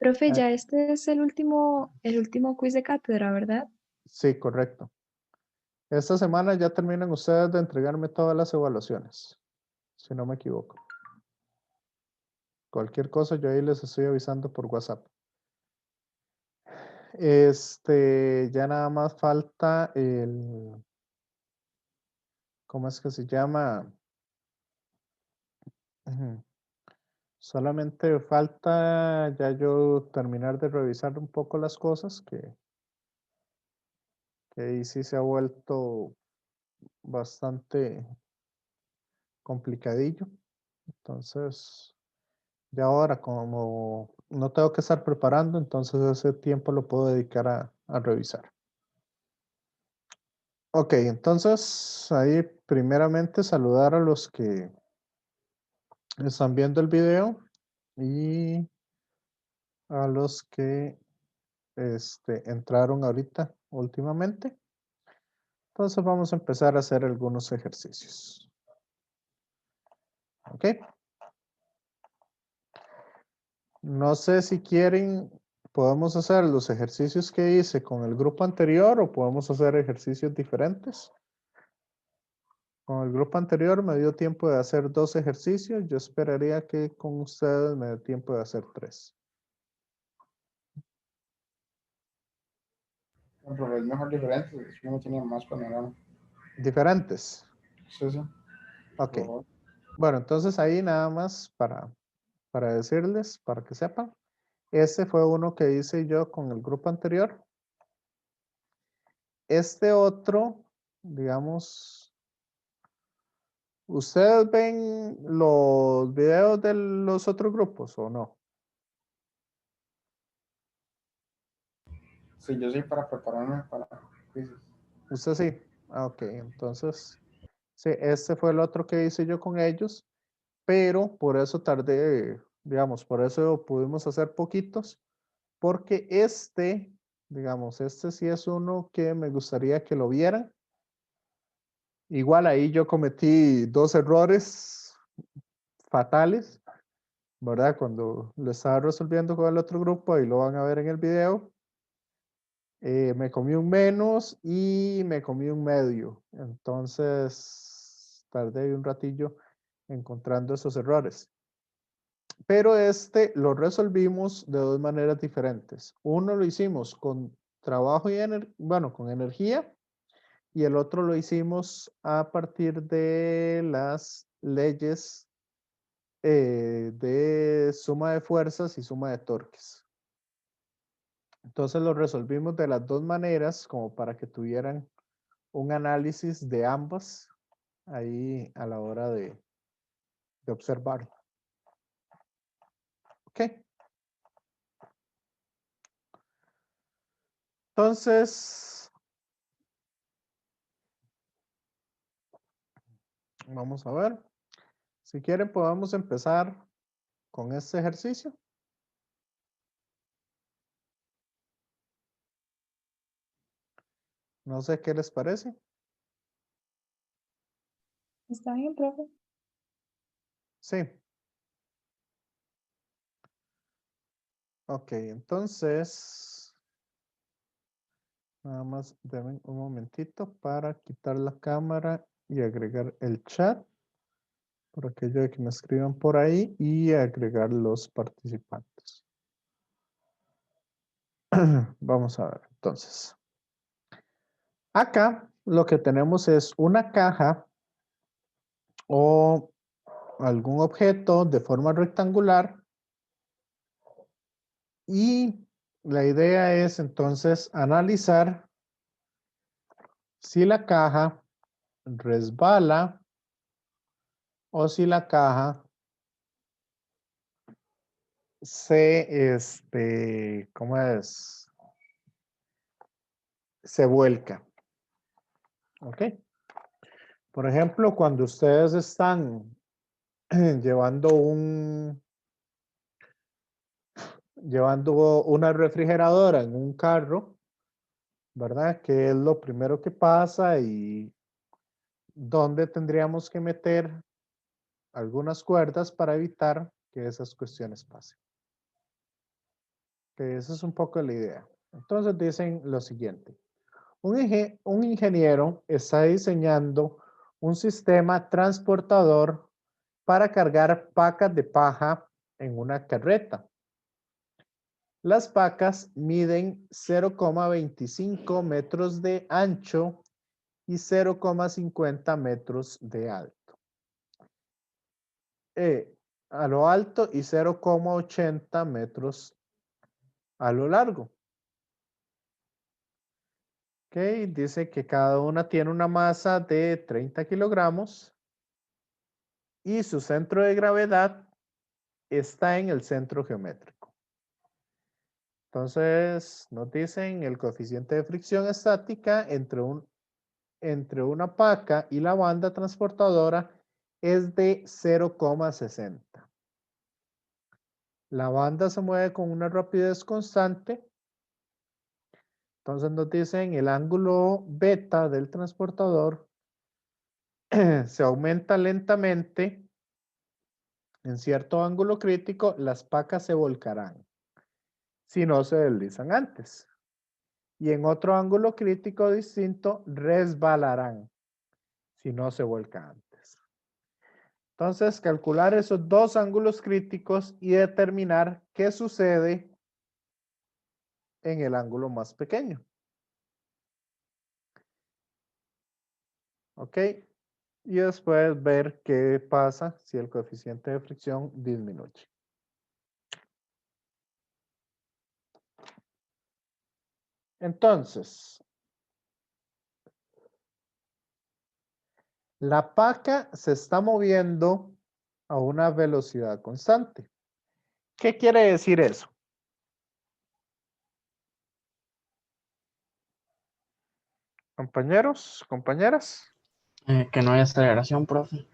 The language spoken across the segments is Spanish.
Profe, Eh, ya este es el último quiz de cátedra, ¿verdad? sí, correcto. Esta semana ya terminan ustedes de entregarme todas las evaluaciones, si no me equivoco. Cualquier cosa yo ahí les estoy avisando por WhatsApp. Ya nada más falta ¿cómo es que se llama? Ujú. Solamente falta ya yo terminar de revisar un poco las cosas, que ahí sí se ha vuelto bastante complicadillo. Entonces, ya ahora como no tengo que estar preparando, entonces ese tiempo lo puedo dedicar a revisar. Ok, entonces ahí primeramente saludar a los que están viendo el video y a los que entraron ahorita últimamente. Entonces vamos a empezar a hacer algunos ejercicios. Ok. No sé si quieren, podemos hacer los ejercicios que hice con el grupo anterior o podemos hacer ejercicios diferentes. Con el grupo anterior me dio tiempo de hacer 2 ejercicios. Yo esperaría que con ustedes me dé tiempo de hacer 3. No, pero es mejor diferente, porque uno tiene más panorama. Diferentes. Sí, sí, por Ok. favor. Bueno, entonces ahí nada más para decirles, para que sepan. Este fue uno que hice yo con el grupo anterior. Este otro, digamos, ¿ustedes ven los videos de los otros grupos o no? Sí, yo sí para prepararme para quizzes. Usted sí. Ah, ok, entonces, sí, este fue el otro que hice yo con ellos, pero por eso tardé, digamos, por eso pudimos hacer poquitos, porque digamos, este sí es uno que me gustaría que lo vieran. Igual ahí yo cometí 2 errores fatales, ¿verdad? Cuando lo estaba resolviendo con el otro grupo, ahí lo van a ver en el video. Me comí un menos y me comí un medio. Entonces, tardé un ratillo encontrando esos errores. Pero lo resolvimos de 2 maneras diferentes. Uno lo hicimos con trabajo y bueno, con energía, y el otro lo hicimos a partir de las leyes de suma de fuerzas y suma de torques. Entonces lo resolvimos de las 2 maneras como para que tuvieran un análisis de ambas ahí a la hora de observarlo. Ok. Entonces, vamos a ver. Si quieren, podemos empezar con este ejercicio. No sé qué les parece. ¿Está bien, profe? Sí. Ok, entonces, nada más denme un momentito para quitar la cámara y agregar el chat, por aquello de que me escriban por ahí y agregar los participantes. Vamos a ver, entonces. Acá lo que tenemos es una caja o algún objeto de forma rectangular y la idea es entonces analizar si la caja resbala o si la caja ¿cómo es? Se vuelca. ¿Ok? Por ejemplo, cuando ustedes están llevando llevando una refrigeradora en un carro, ¿verdad? ¿Qué es lo primero que pasa y dónde tendríamos que meter algunas cuerdas para evitar que esas cuestiones pasen? Que esa es un poco la idea. Entonces dicen lo siguiente. Un ingeniero está diseñando un sistema transportador para cargar pacas de paja en una carreta. Las pacas miden 0,25 metros de ancho y 0,50 metros de alto. A lo alto y 0,80 metros a lo largo. Ok, dice que cada una tiene una masa de 30 kilogramos y su centro de gravedad está en el centro geométrico. Entonces, nos dicen el coeficiente de fricción estática entre una paca y la banda transportadora es de 0,60. La banda se mueve con una rapidez constante. Entonces nos dicen el ángulo beta del transportador se aumenta lentamente. En cierto ángulo crítico, las pacas se volcarán si no se deslizan antes. Y en otro ángulo crítico distinto, resbalarán si no se vuelcan antes. Entonces, calcular esos dos ángulos críticos y determinar qué sucede en el ángulo más pequeño. ¿Ok? Y después ver qué pasa si el coeficiente de fricción disminuye. Entonces, la paca se está moviendo a una velocidad constante. ¿Qué quiere decir eso? Compañeros, compañeras. Que no hay aceleración, profe.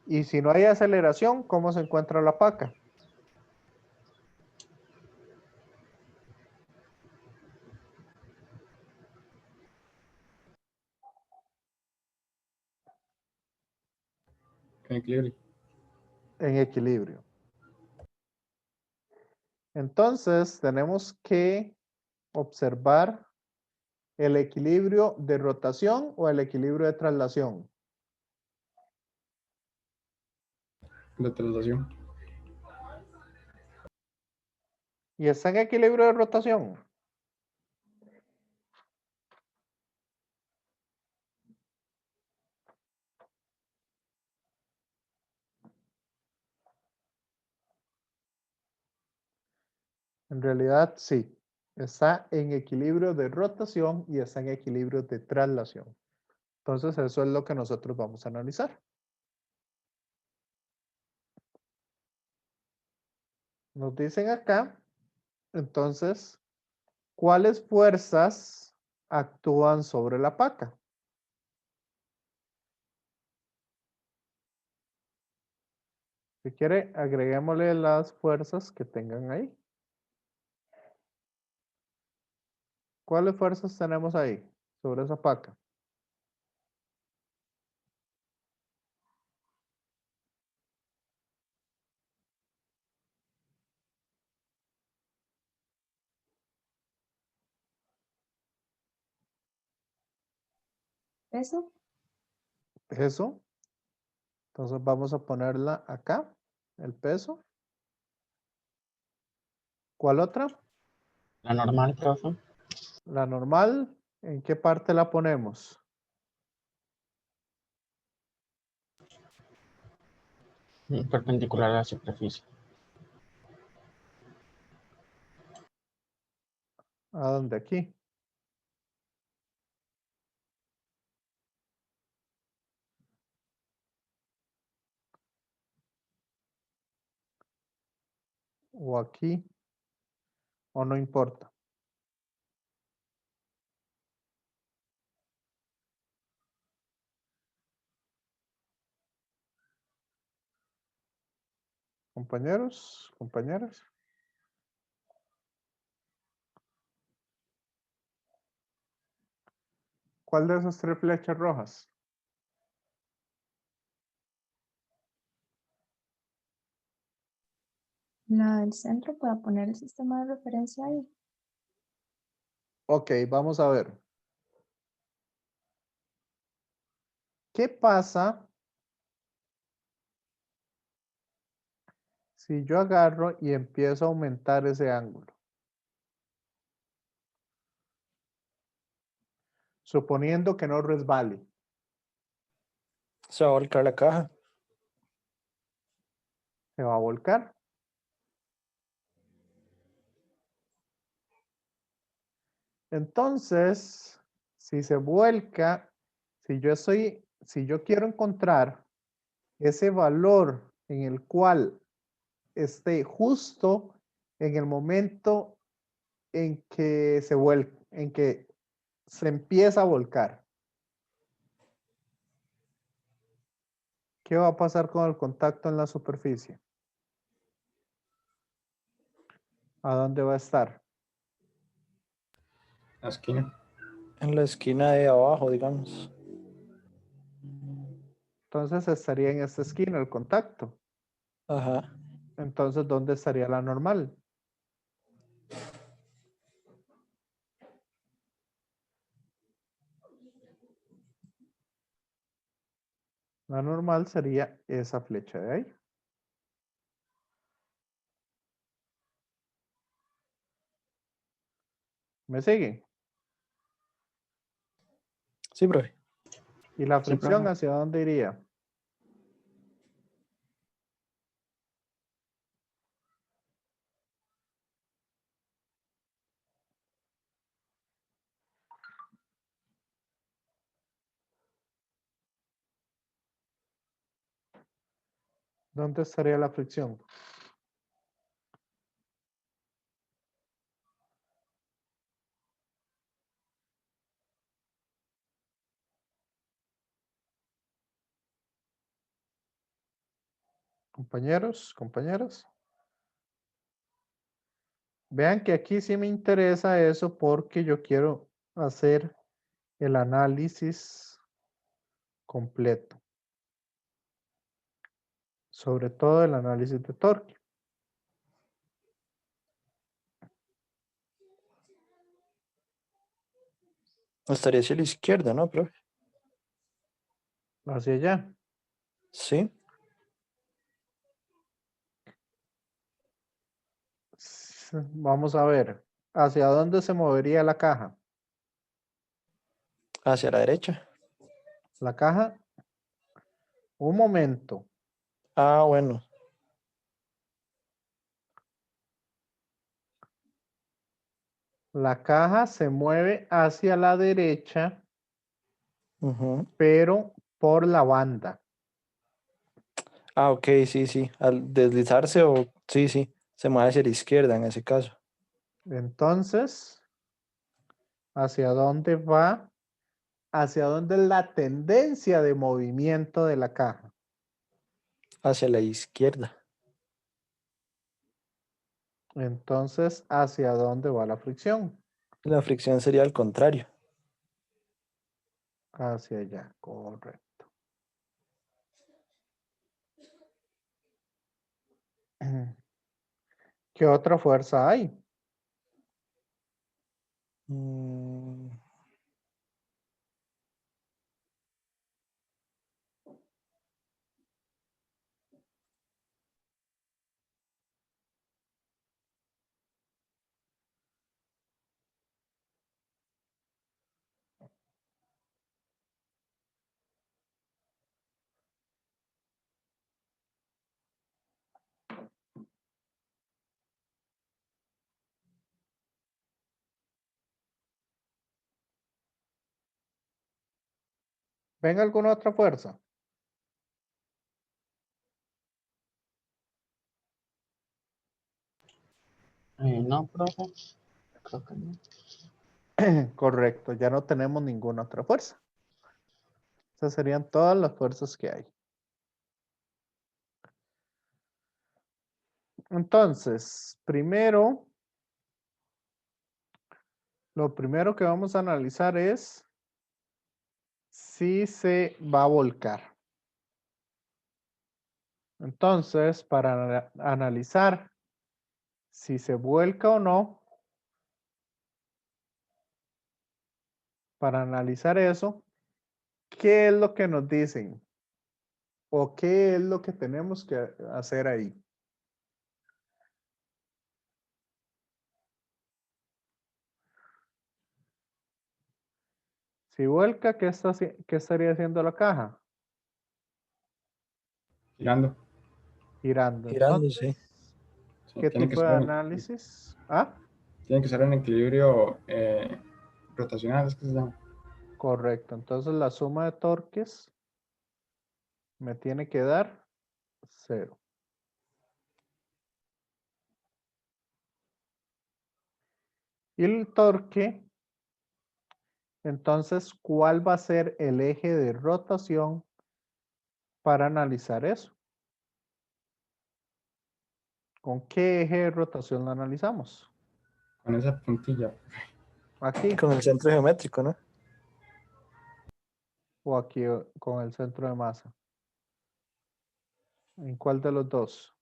Y si no hay aceleración, ¿cómo se encuentra la paca? En equilibrio. En equilibrio. Entonces, tenemos que observar el equilibrio de rotación o el equilibrio de traslación. De traslación. Y está en equilibrio de rotación. En realidad, sí. Está en equilibrio de rotación y está en equilibrio de traslación. Entonces, eso es lo que nosotros vamos a analizar. Nos dicen acá, entonces, ¿cuáles fuerzas actúan sobre la paca? Si quiere, agreguémosle las fuerzas que tengan ahí. ¿Cuáles fuerzas tenemos ahí sobre esa paca? ¿Eso? Peso. Entonces vamos a ponerla acá, el peso. ¿Cuál otra? La normal, profe. La normal. ¿En qué parte la ponemos? Perpendicular a la superficie. ¿A dónde? Aquí. O aquí. O no importa. Compañeros, compañeras. ¿Cuál de esas tres flechas rojas? La del centro para poner el sistema de referencia ahí. Ok, vamos a ver. ¿Qué pasa si yo agarro y empiezo a aumentar ese ángulo? Suponiendo que no resbale. Se va a volcar la caja. Se va a volcar. Entonces, si se vuelca, si yo quiero encontrar ese valor en el cual esté justo en el momento en que se vuelca, en que se empieza a volcar, ¿qué va a pasar con el contacto en la superficie? ¿A dónde va a estar? La esquina. En la esquina de abajo, digamos. Entonces estaría en esta esquina el contacto. Ajá. Entonces, ¿dónde estaría la normal? La normal sería esa flecha de ahí. ¿Me siguen? Sí, profe. ¿Y la Sí, fricción profe. hacia dónde iría? ¿Dónde estaría la fricción? Compañeros, compañeras. Vean que aquí sí me interesa eso porque yo quiero hacer el análisis completo. Sobre todo el análisis de torque. Estaría hacia la izquierda, ¿no, profe? Hacia allá. Sí. Vamos a ver. ¿Hacia dónde se movería la caja? Hacia la derecha. La caja. Un momento. Ah, bueno. La caja se mueve hacia la derecha, Ujú. pero por la banda. Ah, ok, sí, sí. Al deslizarse o... Sí, sí. Se mueve hacia la izquierda en ese caso. Entonces, ¿hacia dónde va? ¿Hacia dónde es la tendencia de movimiento de la caja? Hacia la izquierda. Entonces, ¿hacia dónde va la fricción? La fricción sería al contrario. Hacia allá, correcto. ¿Qué otra fuerza hay? Mm, ¿Ven alguna otra fuerza? No, profe. Creo que no. Correcto, ya no tenemos ninguna otra fuerza. Esas serían todas las fuerzas que hay. Entonces, lo primero que vamos a analizar es si se va a volcar. Entonces, para analizar si se vuelca o no, para analizar eso, ¿qué es lo que nos dicen? ¿O qué es lo que tenemos que hacer ahí? Si vuelca, ¿qué estaría haciendo la caja? Girando. Girando. Girándose. Entonces, Sí, ¿qué tipo de análisis? Ah, tiene que ser en equilibrio rotacional, es que se llama. correcto. Entonces la suma de torques me tiene que dar 0. Y el torque, entonces, ¿cuál va a ser el eje de rotación para analizar eso? ¿Con qué eje de rotación lo analizamos? Con esa puntilla. ¿Aquí Con el centro geométrico, ¿no? o aquí con el centro de masa? ¿En cuál de los dos?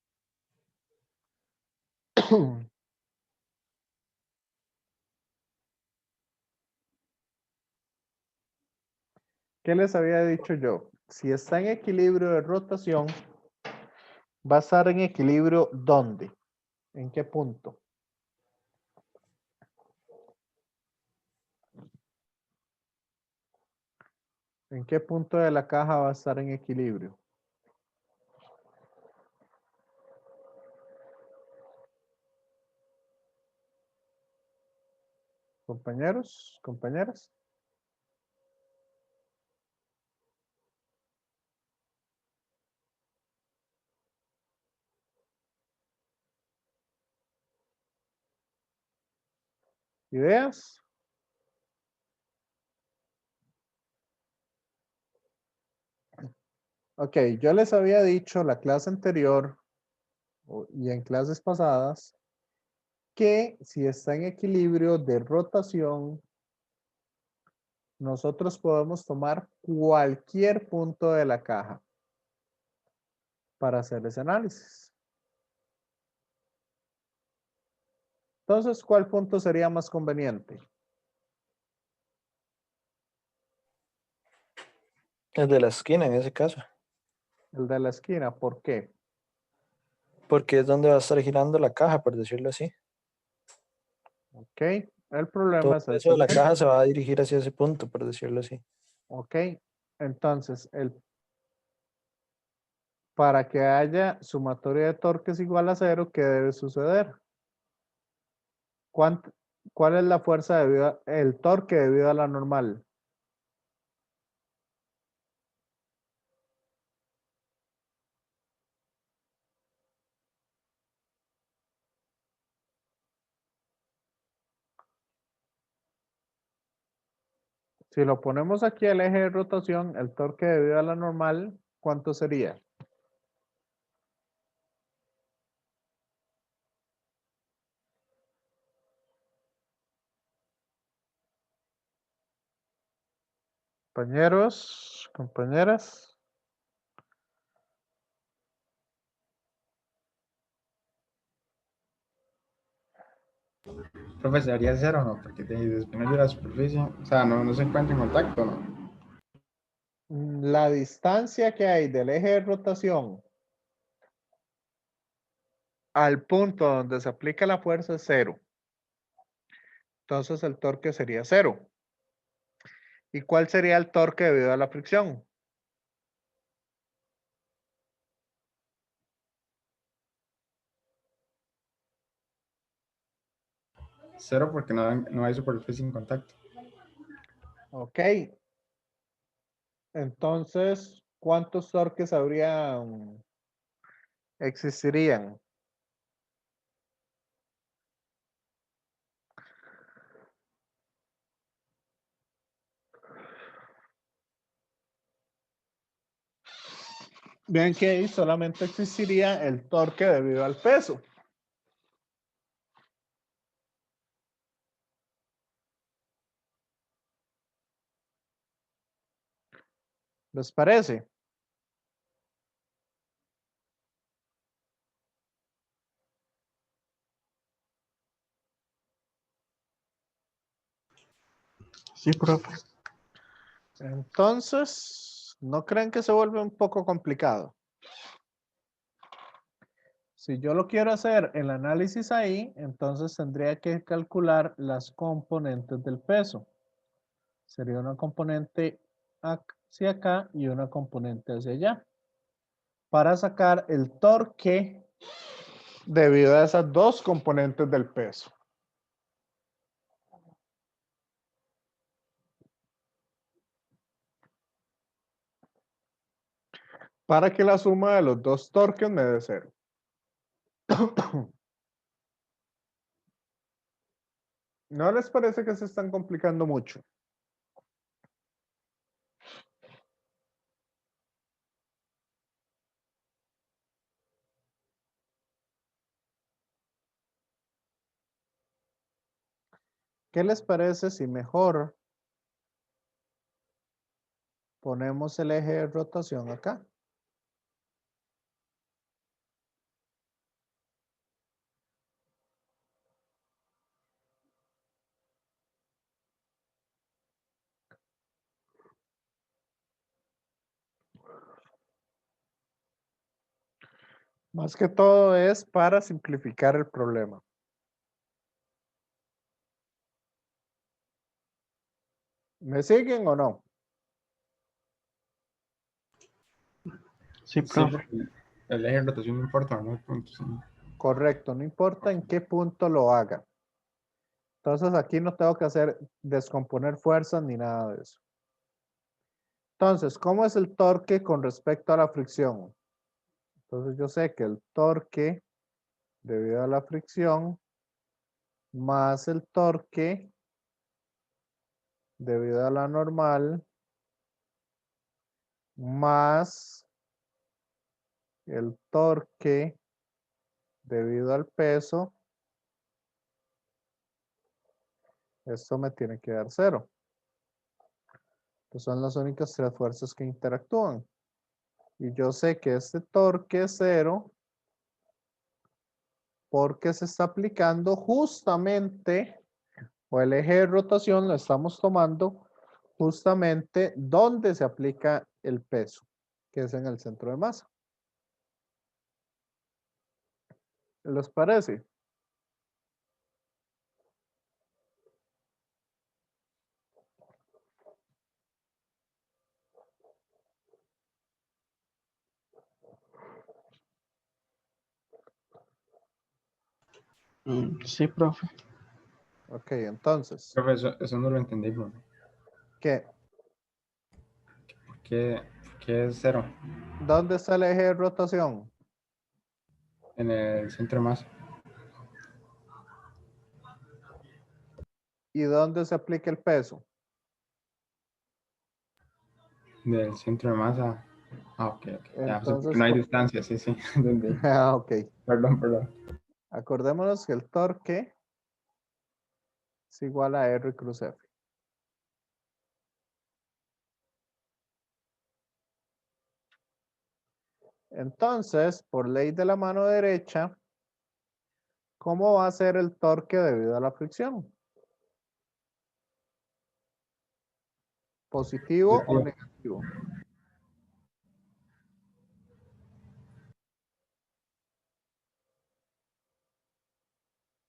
¿Qué les había dicho yo? Si está en equilibrio de rotación, va a estar en equilibrio ¿dónde? ¿En qué punto? ¿En qué punto de la caja va a estar en equilibrio? Compañeros, compañeras. ¿Ideas? Ok, yo les había dicho la clase anterior y en clases pasadas que si está en equilibrio de rotación, nosotros podemos tomar cualquier punto de la caja para hacer ese análisis. Entonces, ¿cuál punto sería más conveniente? El de la esquina en ese caso. El de la esquina. ¿Por qué? Porque es donde va a estar girando la caja, por decirlo así. Ok. El problema Todo es el peso de la este. caja se va a dirigir hacia ese punto, por decirlo así. Ok. Entonces, para que haya sumatoria de torques igual a 0, ¿qué debe suceder? ¿Cuál es la fuerza el torque debido a la normal? Si lo ponemos aquí al eje de rotación, el torque debido a la normal, ¿cuánto sería? Compañeros, compañeras. Profe, ¿sería cero o no? Porque disminuye la superficie. O sea, no se encuentra en contacto, ¿no? La distancia que hay del eje de rotación al punto donde se aplica la fuerza es 0. Entonces el torque sería 0. ¿Y cuál sería el torque debido a la fricción? Cero porque no hay superficie en contacto. Ok. Entonces, ¿cuántos torques existirían? Ven que ahí solamente existiría el torque debido al peso. ¿Les parece? Sí, profe. Entonces, ¿no creen que se vuelve un poco complicado? Si yo lo quiero hacer el análisis ahí, entonces tendría que calcular las componentes del peso. Sería una componente hacia acá y una componente hacia allá. Para sacar el torque debido a esas dos componentes del peso. Para que la suma de los dos torques me dé 0. ¿No les parece que se están complicando mucho? ¿Qué les parece si mejor ponemos el eje de rotación acá? Más que todo es para simplificar el problema. ¿Me siguen o no? Sí, Sí, profe. porque el eje de rotación no importa, ¿no? Punto, sí. Correcto, no importa en qué punto lo haga. Entonces aquí no tengo que hacer descomponer fuerzas ni nada de eso. Entonces, ¿cómo es el torque con respecto a la fricción? Entonces yo sé que el torque debido a la fricción más el torque debido a la normal más el torque debido al peso, esto me tiene que dar 0. Que son las únicas tres fuerzas que interactúan. Y yo sé que este torque es 0 porque se está aplicando justamente, o el eje de rotación lo estamos tomando justamente donde se aplica el peso, que es en el centro de masa. ¿Les parece? Sí, profe. Ok, entonces, Profe, eso no lo entendí, profe. ¿qué? ¿Qué es 0? ¿Dónde está el eje de rotación? En el centro de masa. ¿Y dónde se aplica el peso? Del centro de masa. Ah, ok, ok. Ya, sí, porque Entonces, no hay distancia, sí, sí. Entendí. ok. Perdón. Acordémonos que el torque es igual a R cruz F. Entonces, por ley de la mano derecha, ¿cómo va a ser el torque debido a la fricción? ¿Positivo o Positivo. negativo?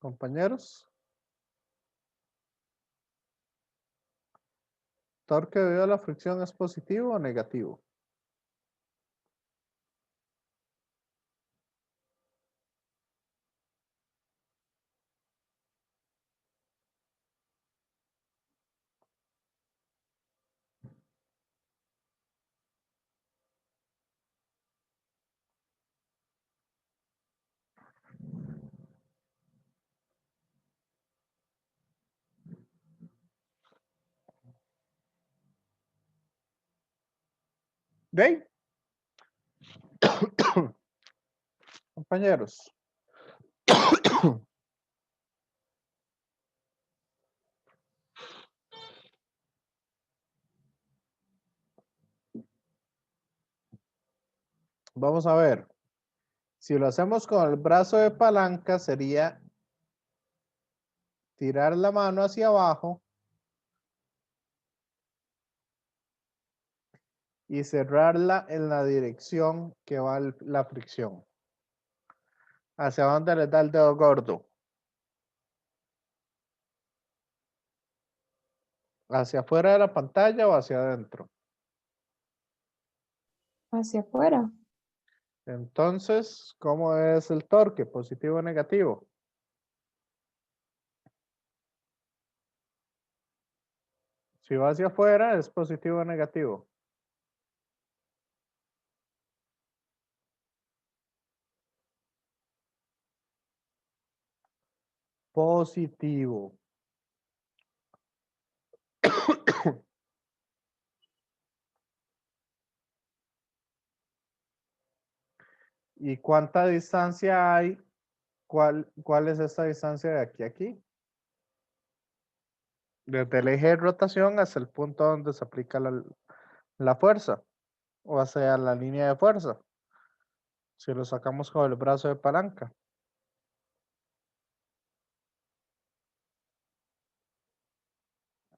Compañeros, ¿torque debido a la fricción es positivo o negativo? ¿Ve? Compañeros. Vamos a ver. Si lo hacemos con el brazo de palanca, sería tirar la mano hacia abajo y cerrarla en la dirección que va la fricción. ¿Hacia dónde le da el dedo gordo? ¿Hacia afuera de la pantalla o hacia adentro? Hacia afuera. Entonces, ¿cómo es el torque? ¿Positivo o negativo? Si va hacia afuera, ¿es positivo o negativo? Positivo. ¿Y cuánta distancia hay? ¿Cuál es esta distancia de aquí a aquí? Desde el eje de rotación hasta el punto donde se aplica la fuerza, o hacia la línea de fuerza, si lo sacamos con el brazo de palanca.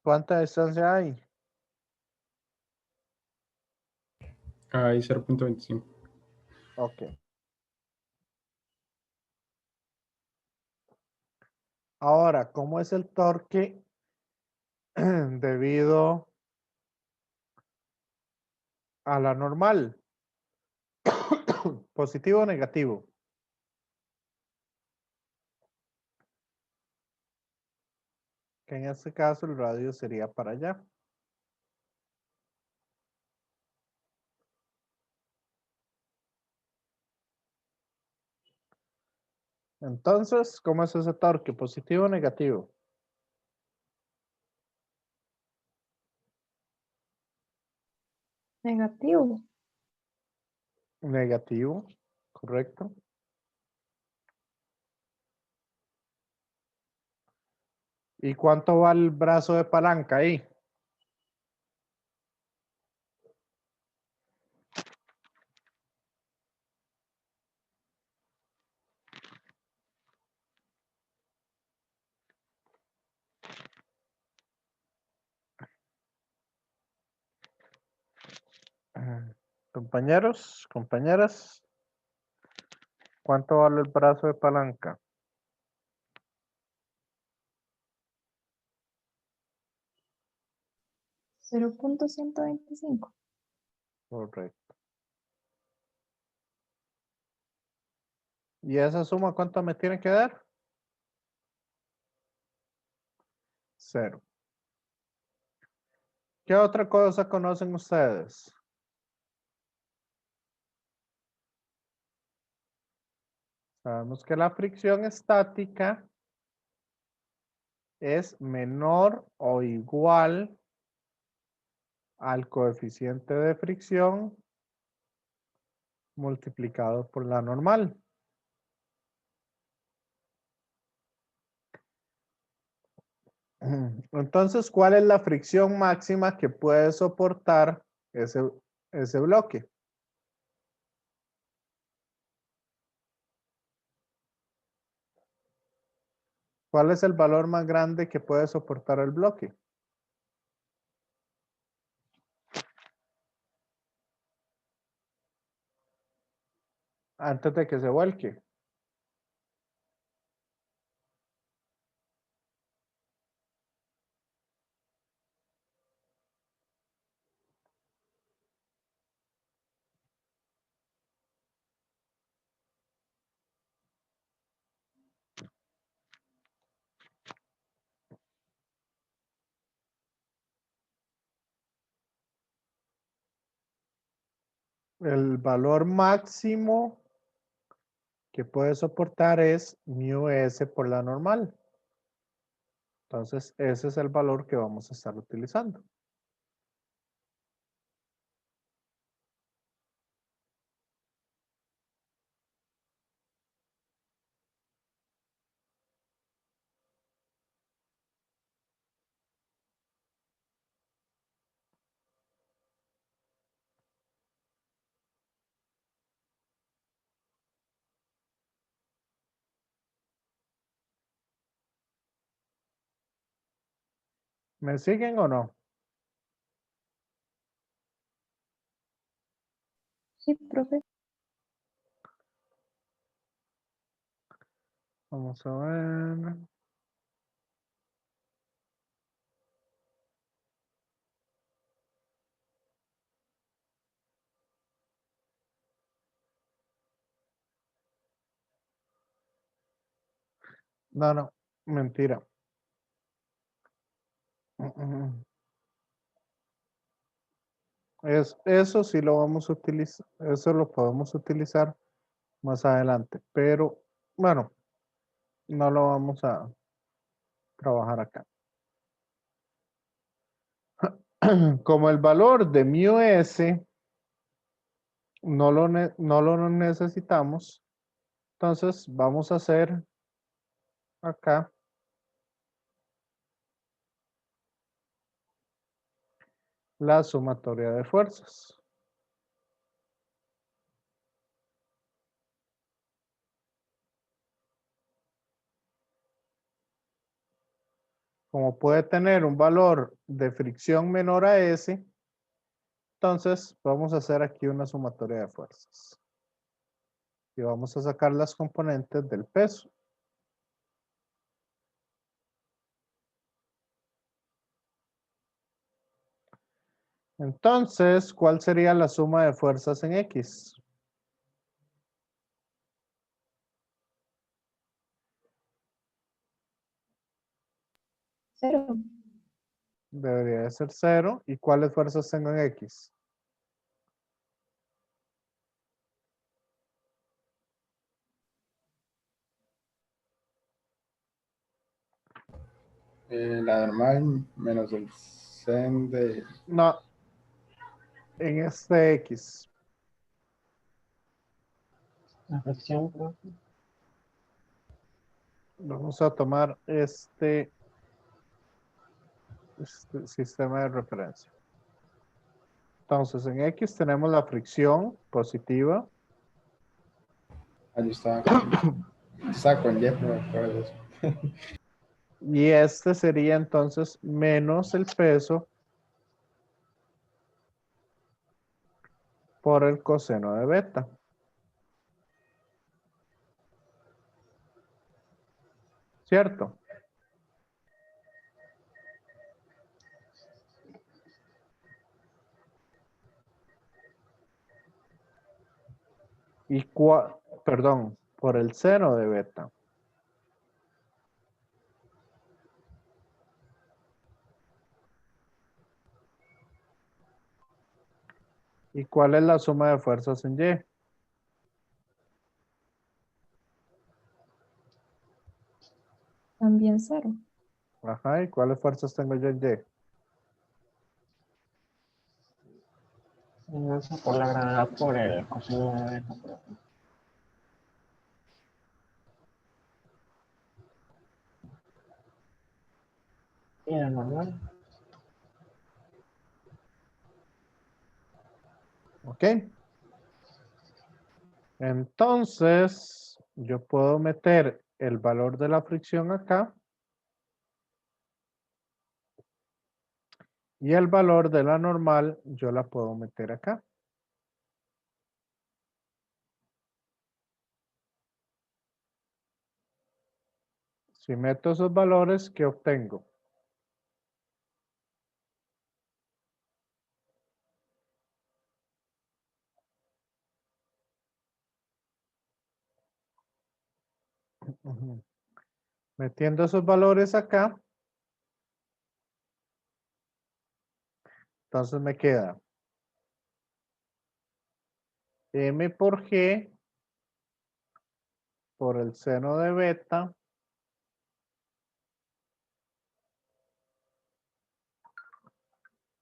¿Cuánta distancia hay? Hay 0.25. Ok. Ahora, ¿cómo es el torque debido a la normal? ¿Positivo o negativo? Que en este caso el radio sería para allá. Entonces, ¿cómo es ese torque? ¿Positivo o negativo? Negativo. Negativo, correcto. ¿Y cuánto va el brazo de palanca ahí? Compañeros, compañeras, ¿cuánto vale el brazo de palanca? 0.125. Correcto. ¿Y esa suma cuánto me tiene que dar? 0. ¿Qué otra cosa conocen ustedes? Sabemos que la fricción estática es menor o igual al coeficiente de fricción multiplicado por la normal. Entonces, ¿cuál es la fricción máxima que puede soportar ese bloque? ¿Cuál es el valor más grande que puede soportar el bloque? Antes de que se vuelque. El valor máximo que puede soportar es mu s por la normal. Entonces, ese es el valor que vamos a estar utilizando. ¿Me siguen o no? Sí, profe. Vamos a ver. No, no, mentira. Eso sí lo vamos a utilizar, eso lo podemos utilizar más adelante, pero bueno, no lo vamos a trabajar acá. Como el valor de mu s no lo necesitamos, entonces vamos a hacer acá la sumatoria de fuerzas. Como puede tener un valor de fricción menor a S, entonces vamos a hacer aquí una sumatoria de fuerzas. Y vamos a sacar las componentes del peso. Entonces, ¿cuál sería la suma de fuerzas en X? Cero. Debería de ser 0. ¿Y cuáles fuerzas tengo en X? La normal menos el sen de... No, en este X. La fricción, profe. Vamos a tomar este sistema de referencia. Entonces, en X tenemos la fricción positiva. Ahí está con Y, pero eso. Y este sería entonces menos el peso por el coseno de beta. ¿Cierto? Y perdón, por el seno de beta. ¿Y cuál es la suma de fuerzas en Y? También cero. Ajá, ¿y cuáles fuerzas tengo yo en Y? Eso por la gravedad por el coseno de beta, profe. Y la normal. ¿Ok? Entonces, yo puedo meter el valor de la fricción acá. Y el valor de la normal, yo la puedo meter acá. Si meto esos valores, ¿qué obtengo? Ujú. Metiendo esos valores acá, entonces me queda M por G por el seno de beta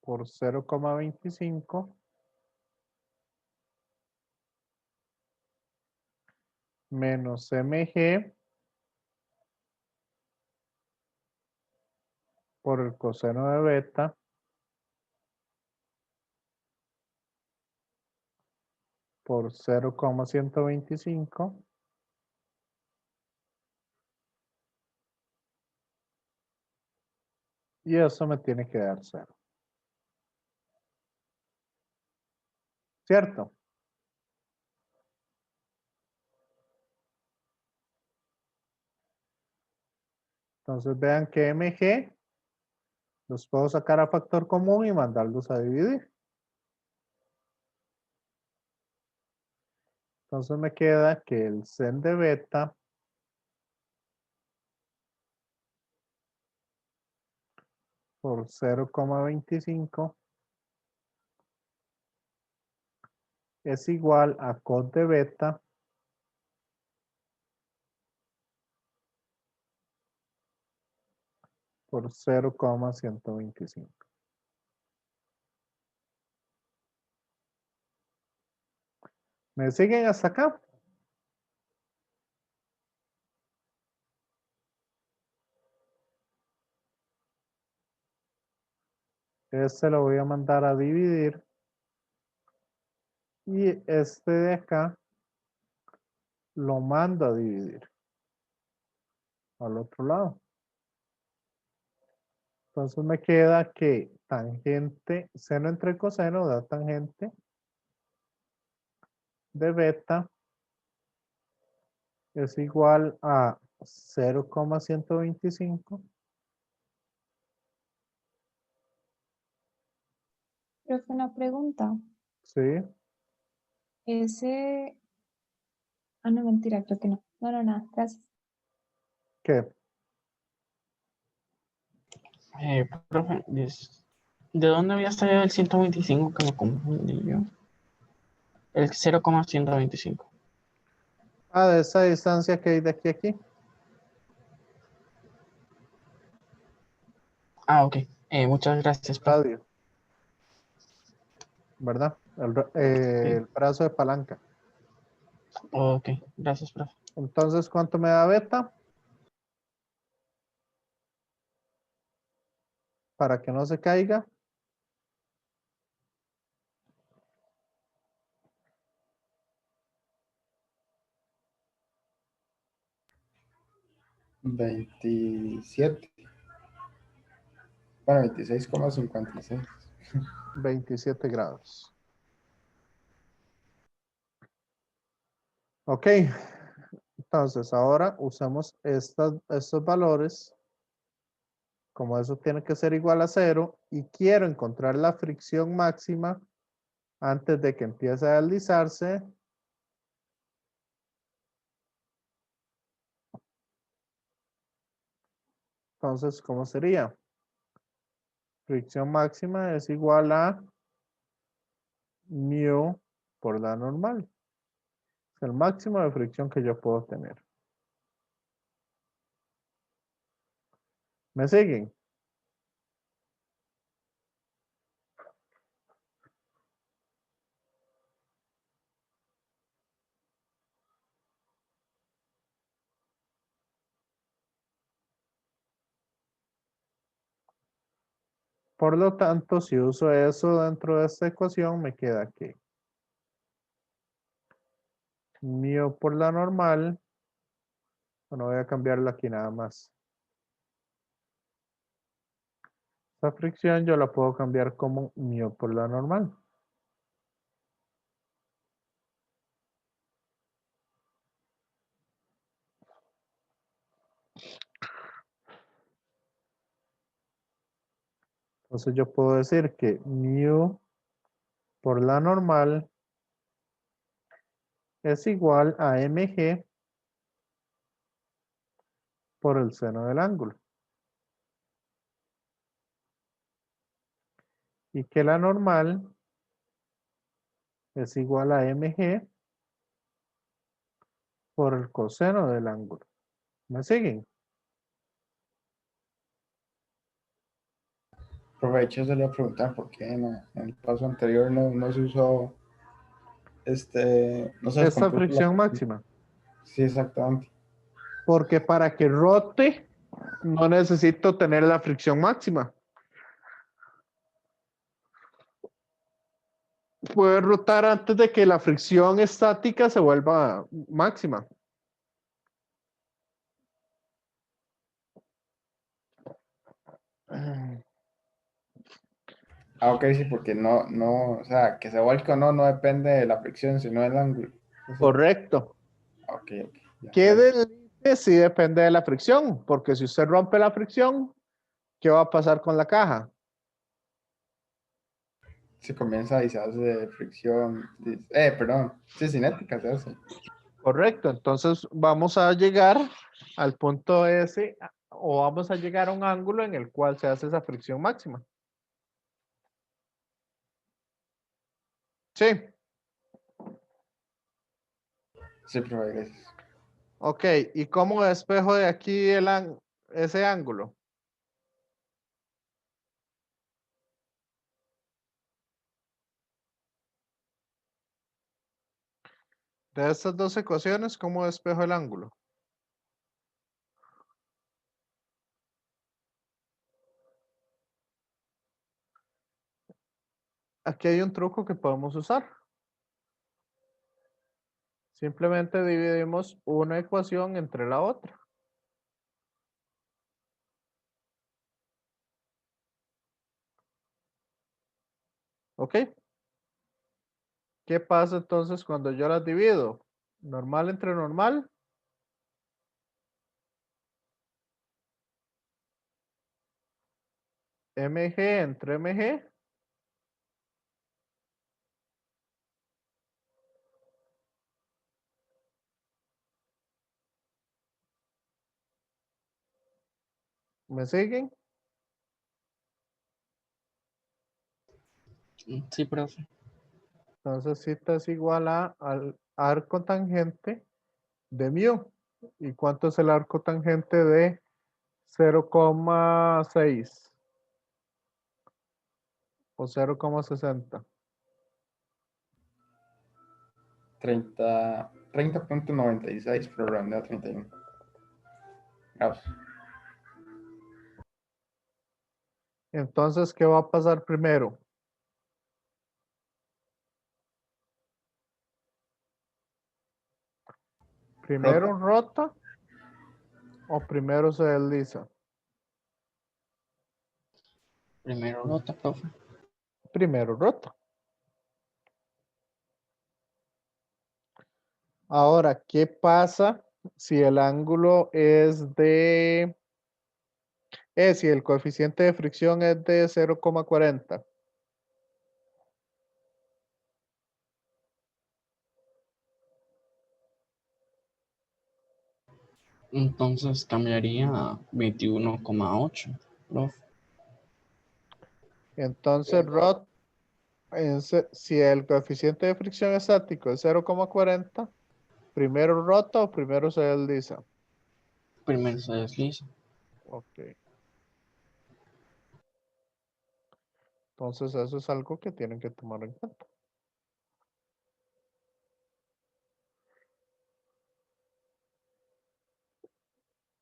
por 0,25 menos mg por el coseno de beta por 0,125 y eso me tiene que dar 0. ¿Cierto? Entonces vean que mg los puedo sacar a factor común y mandarlos a dividir. Entonces me queda que el sen de beta por 0,25 es igual a cos de beta por 0,125. ¿Me siguen hasta acá? Este lo voy a mandar a dividir. Y este de acá lo mando a dividir al otro lado. Entonces me queda que tangente, seno entre coseno da tangente de beta es igual a 0,125. Profe, una pregunta. Sí, Ese... Ah, no, mentira, creo que no. No, no, nada, gracias. ¿qué? Profe, ¿de dónde había salido el 125 que me confundí yo? El 0,125. Ah, de esa distancia que hay de aquí a aquí. Ah, ok. Muchas gracias, profe. Radio, ¿verdad? Sí. El brazo de palanca. Ok, gracias, profe. Entonces, ¿cuánto me da beta? Para que no se caiga. $27. Bueno, 26,56. 27 grados. Ok. Entonces, ahora usamos estos valores. Como eso tiene que ser igual a 0 y quiero encontrar la fricción máxima antes de que empiece a deslizarse. Entonces, ¿cómo sería? Fricción máxima es igual a mu por la normal. Es el máximo de fricción que yo puedo tener. ¿Me siguen? Por lo tanto, si uso eso dentro de esta ecuación, me queda que mu por la normal, bueno, voy a cambiarlo aquí nada más. Esta fricción yo la puedo cambiar como mu por la normal. Entonces yo puedo decir que mu por la normal es igual a mg por el seno del ángulo. Y que la normal es igual a mg por el coseno del ángulo. ¿Me siguen? Profe, de hecho, se le iba a preguntar por qué en el paso anterior no se usó, no se Esta descompuso la... fricción máxima. Sí, exactamente. Porque para que rote, no necesito tener la fricción máxima. Puede rotar antes de que la fricción estática se vuelva máxima. Ah, ok, sí, porque o sea, que se vuelque o no depende de la fricción, sino del ángulo. Correcto. Ok, ya. ¿Qué deslice Sí depende de la fricción, porque si usted rompe la fricción, ¿qué va a pasar con la caja? Se comienza a disarse de fricción. Perdón. Sí, cinética se hace. Correcto, entonces vamos a llegar al punto S o vamos a llegar a un ángulo en el cual se hace esa fricción máxima. Sí, Sí, profe, gracias. ok. ¿Y cómo despejo de aquí ese ángulo? De estas dos ecuaciones, ¿cómo despejo el ángulo? Aquí hay un truco que podemos usar. Simplemente dividimos una ecuación entre la otra. ¿Ok? ¿Qué pasa entonces cuando yo las divido? Normal entre normal. MG entre MG. ¿Me siguen? Sí, profe. Entonces θ es igual al arco tangente de mu. ¿Y cuánto es el arco tangente de 0,6 o 0,60? 30.96, pero redondea a 31 grados. Entonces, ¿qué va a pasar primero? ¿Primero rota o primero se desliza? Primero nota, profe. Primero rota. Ahora, ¿qué pasa si el ángulo es si el coeficiente de fricción es de 0,40? Entonces cambiaría a 21,8, profe. Entonces, si el coeficiente de fricción estático es 0,40, ¿primero rota o primero se desliza? Primero se desliza. Ok. Entonces, eso es algo que tienen que tomar en cuenta.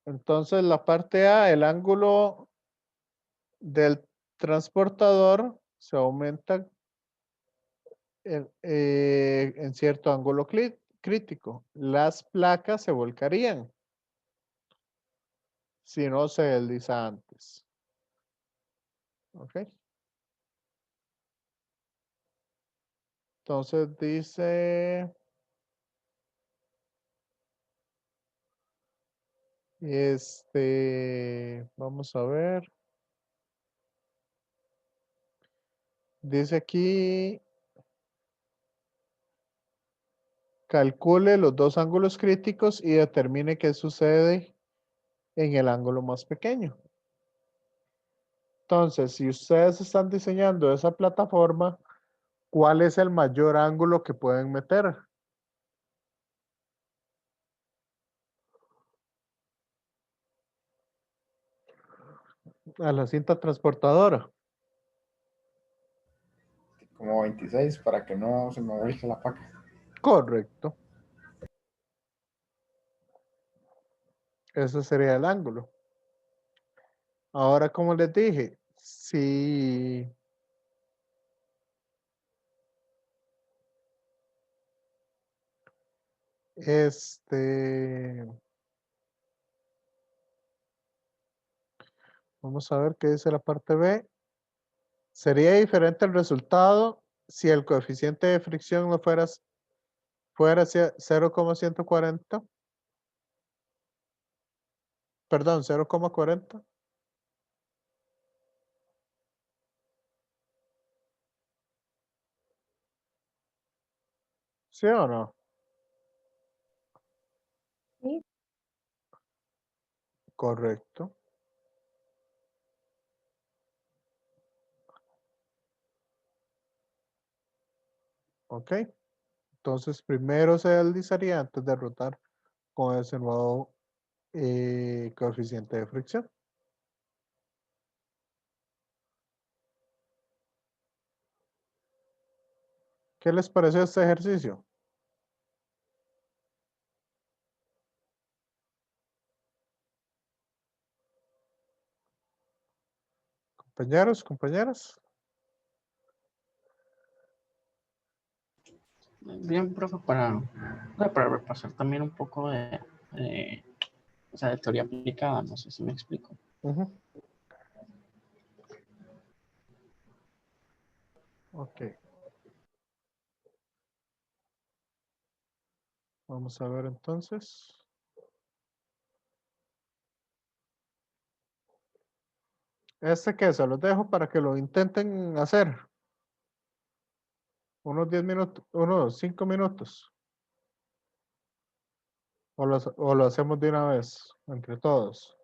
Entonces, la parte A, el ángulo del transportador se aumenta en cierto ángulo crítico. Las placas se volcarían si no se desliza antes. ¿Ok? Entonces dice, vamos a ver. Dice aquí, calcule los dos ángulos críticos y determine qué sucede en el ángulo más pequeño. Entonces, si ustedes están diseñando esa plataforma, ¿cuál es el mayor ángulo que pueden meter? A la cinta transportadora. Como 26 para que no se me vuelva la paca. Correcto. Ese sería el ángulo. Ahora, como les dije, si vamos a ver qué dice la parte B. Sería diferente el resultado si el coeficiente de fricción no fuera 0,140. Perdón, 0,40. ¿Sí o no? Sí. Correcto. Ok. Entonces, primero se deslizaría antes de rotar con ese nuevo coeficiente de fricción. ¿Qué les pareció este ejercicio? Compañeros, compañeras. Bien, profe, para repasar también un poco de, o sea, de teoría aplicada, no sé si me explico. Ujú. Ok. Vamos a ver entonces. Este que se los dejo para que lo intenten hacer. Unos 10 minutos, unos 5 minutos. O lo hacemos de una vez, entre todos.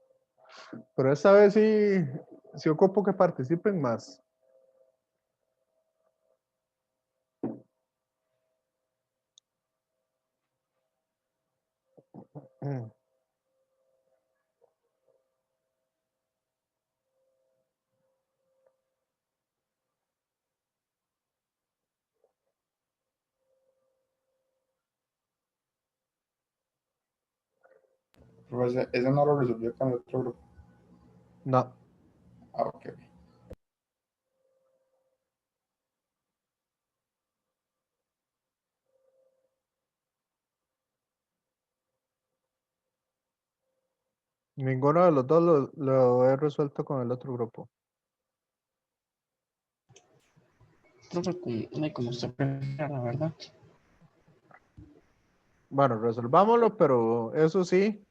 Pero esta vez sí ocupo que participen más. Pues ese no lo resolvió con el otro grupo. No. Ah, ok. Ninguno de los dos lo he resuelto con el otro grupo. Profe, como usted prefiera, la verdad. Bueno, resolvámoslo, pero eso sí,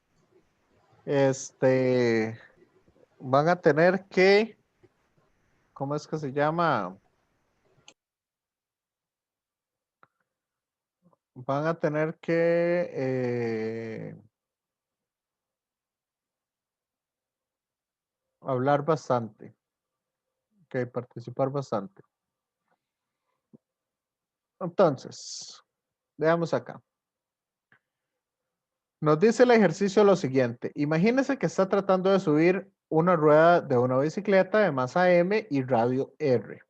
van a tener que, ¿cómo es que se llama? Van a tener que hablar bastante, que participar bastante. Entonces, veamos acá. Nos dice el ejercicio lo siguiente. Imagínese que está tratando de subir una rueda de una bicicleta de masa M y radio R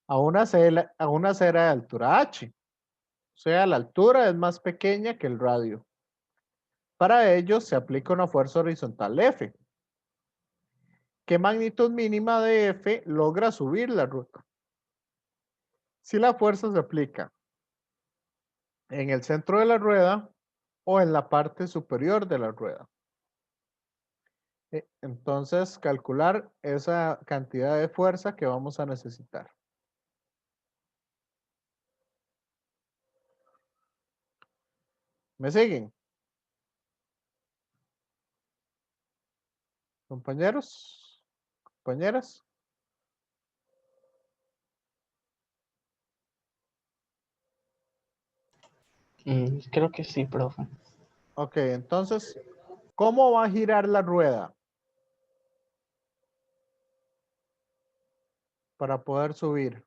a una acera de altura H. O sea, la altura es más pequeña que el radio. Para ello se aplica una fuerza horizontal F. ¿Qué magnitud mínima de F logra subir la rueda? Si la fuerza se aplica en el centro de la rueda o en la parte superior de la rueda. Entonces, calcular esa cantidad de fuerza que vamos a necesitar. ¿Me siguen? Compañeros, compañeras. Creo que sí, profe. Ok, entonces, ¿cómo va a girar la rueda para poder subir?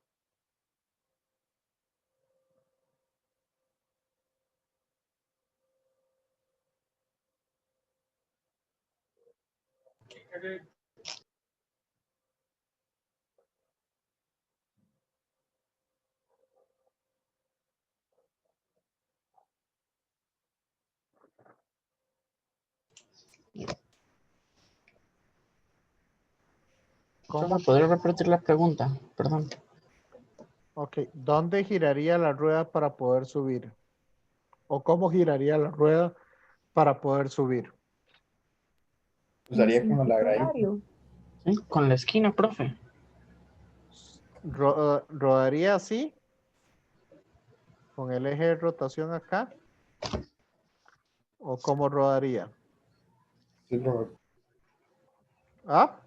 ¿Cómo? Profe, ¿podría repetir la pregunta? Perdón. Ok, ¿dónde giraría la rueda para poder subir? ¿O cómo giraría la rueda para poder subir? En Usaría como la sentido gradita. horario. ¿Sí? Con la esquina, profe. Rodaría así, con el eje de rotación acá. ¿O cómo rodaría? Sí, profe. ¿Ah?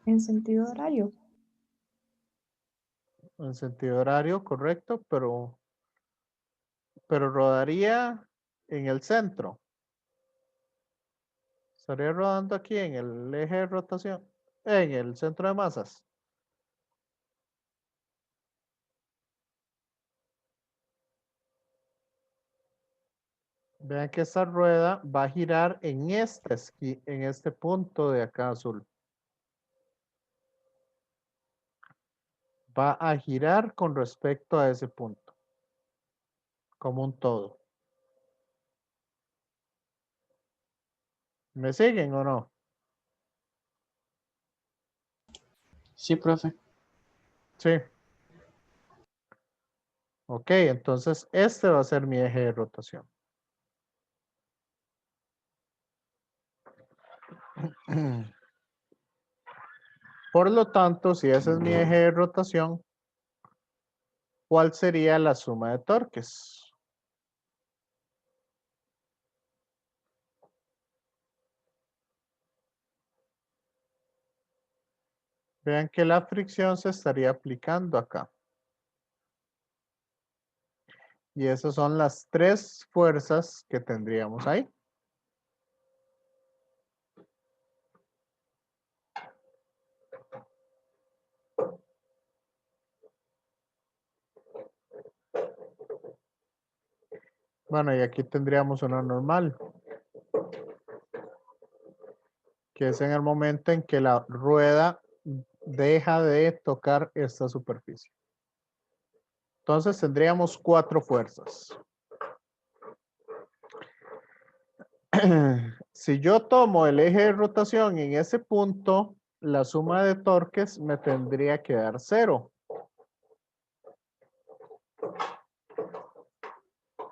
En sentido horario. En sentido horario, correcto, pero rodaría en el centro. Estaría rodando aquí en el eje de rotación, en el centro de masas. Vean que esta rueda va a girar en en este punto de acá azul. Va a girar con respecto a ese punto, como un todo. ¿Me siguen o no? Sí, profe. Sí. Ok, entonces este va a ser mi eje de rotación. Por lo tanto, si ese es mi eje de rotación, ¿cuál sería la suma de torques? Vean que la fricción se estaría aplicando acá. Y esas son las tres fuerzas que tendríamos ahí. Bueno, y aquí tendríamos una normal, que es en el momento en que la rueda deja de tocar esta superficie. Entonces tendríamos cuatro fuerzas. Si yo tomo el eje de rotación en ese punto, la suma de torques me tendría que dar 0.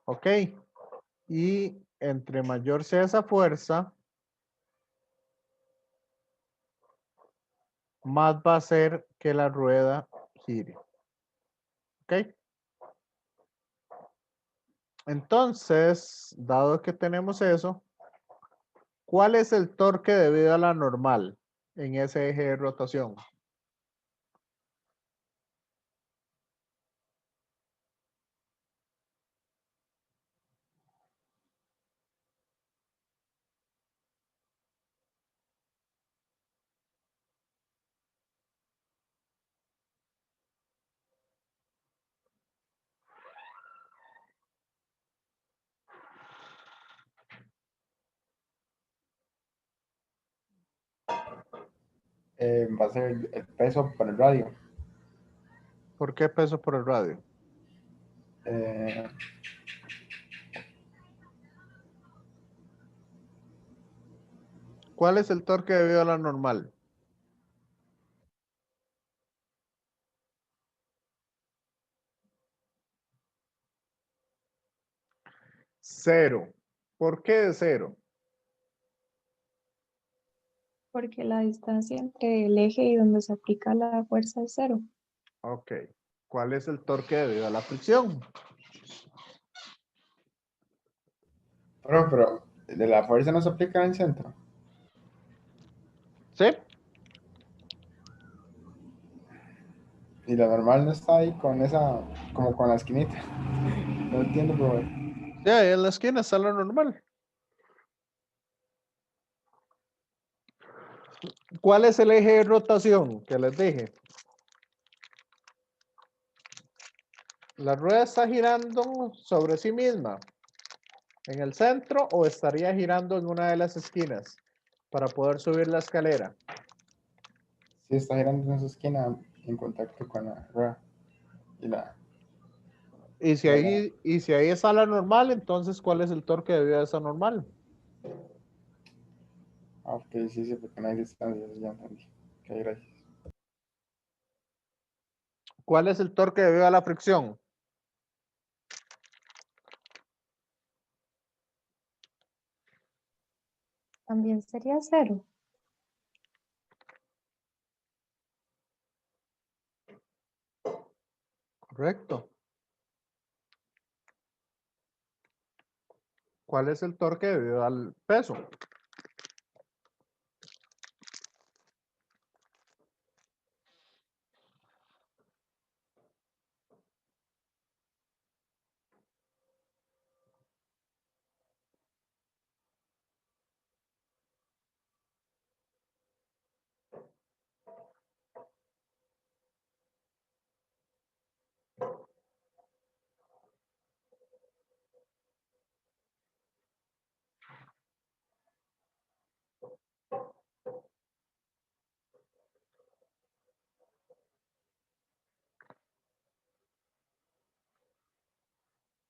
¿Ok? Y entre mayor sea esa fuerza, más va a ser que la rueda gire. ¿Ok? Entonces, dado que tenemos eso, ¿cuál es el torque debido a la normal en ese eje de rotación? Va a ser el peso por el radio. ¿Por qué peso por el radio? Eh, ¿Cuál es el torque debido a la normal? Cero. ¿Por qué de cero? Porque la distancia entre el eje y donde se aplica la fuerza es 0. Ok. ¿Cuál es el torque debido a la fricción? pero de la fuerza no se aplica en el centro. ¿Sí? Y la normal no está ahí con esa, como con la esquinita. No entiendo, profe. Sí, ahí en la esquina está la normal. ¿Cuál es el eje de rotación que les dije? ¿La rueda está girando sobre sí misma en el centro o estaría girando en una de las esquinas para poder subir la escalera? Sí, está girando en esa esquina en contacto con la rueda. Y la, rueda. Y si ahí está la normal, entonces ¿cuál es el torque debido a esa normal? Ah, ok, sí, sí, porque no hay distancia, ya entendí. Ok, gracias. ¿Cuál es el torque debido a la fricción? También sería 0. Correcto. ¿Cuál es el torque debido al peso?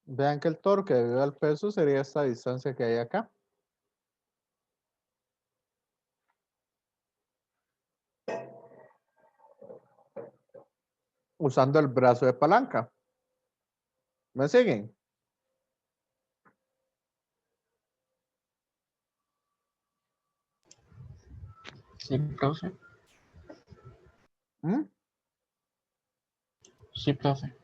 Vean que el torque debido al peso sería esta distancia que hay acá. Usando el brazo de palanca. ¿Me siguen? Sí, profe. ¿Mm? Sí, profe.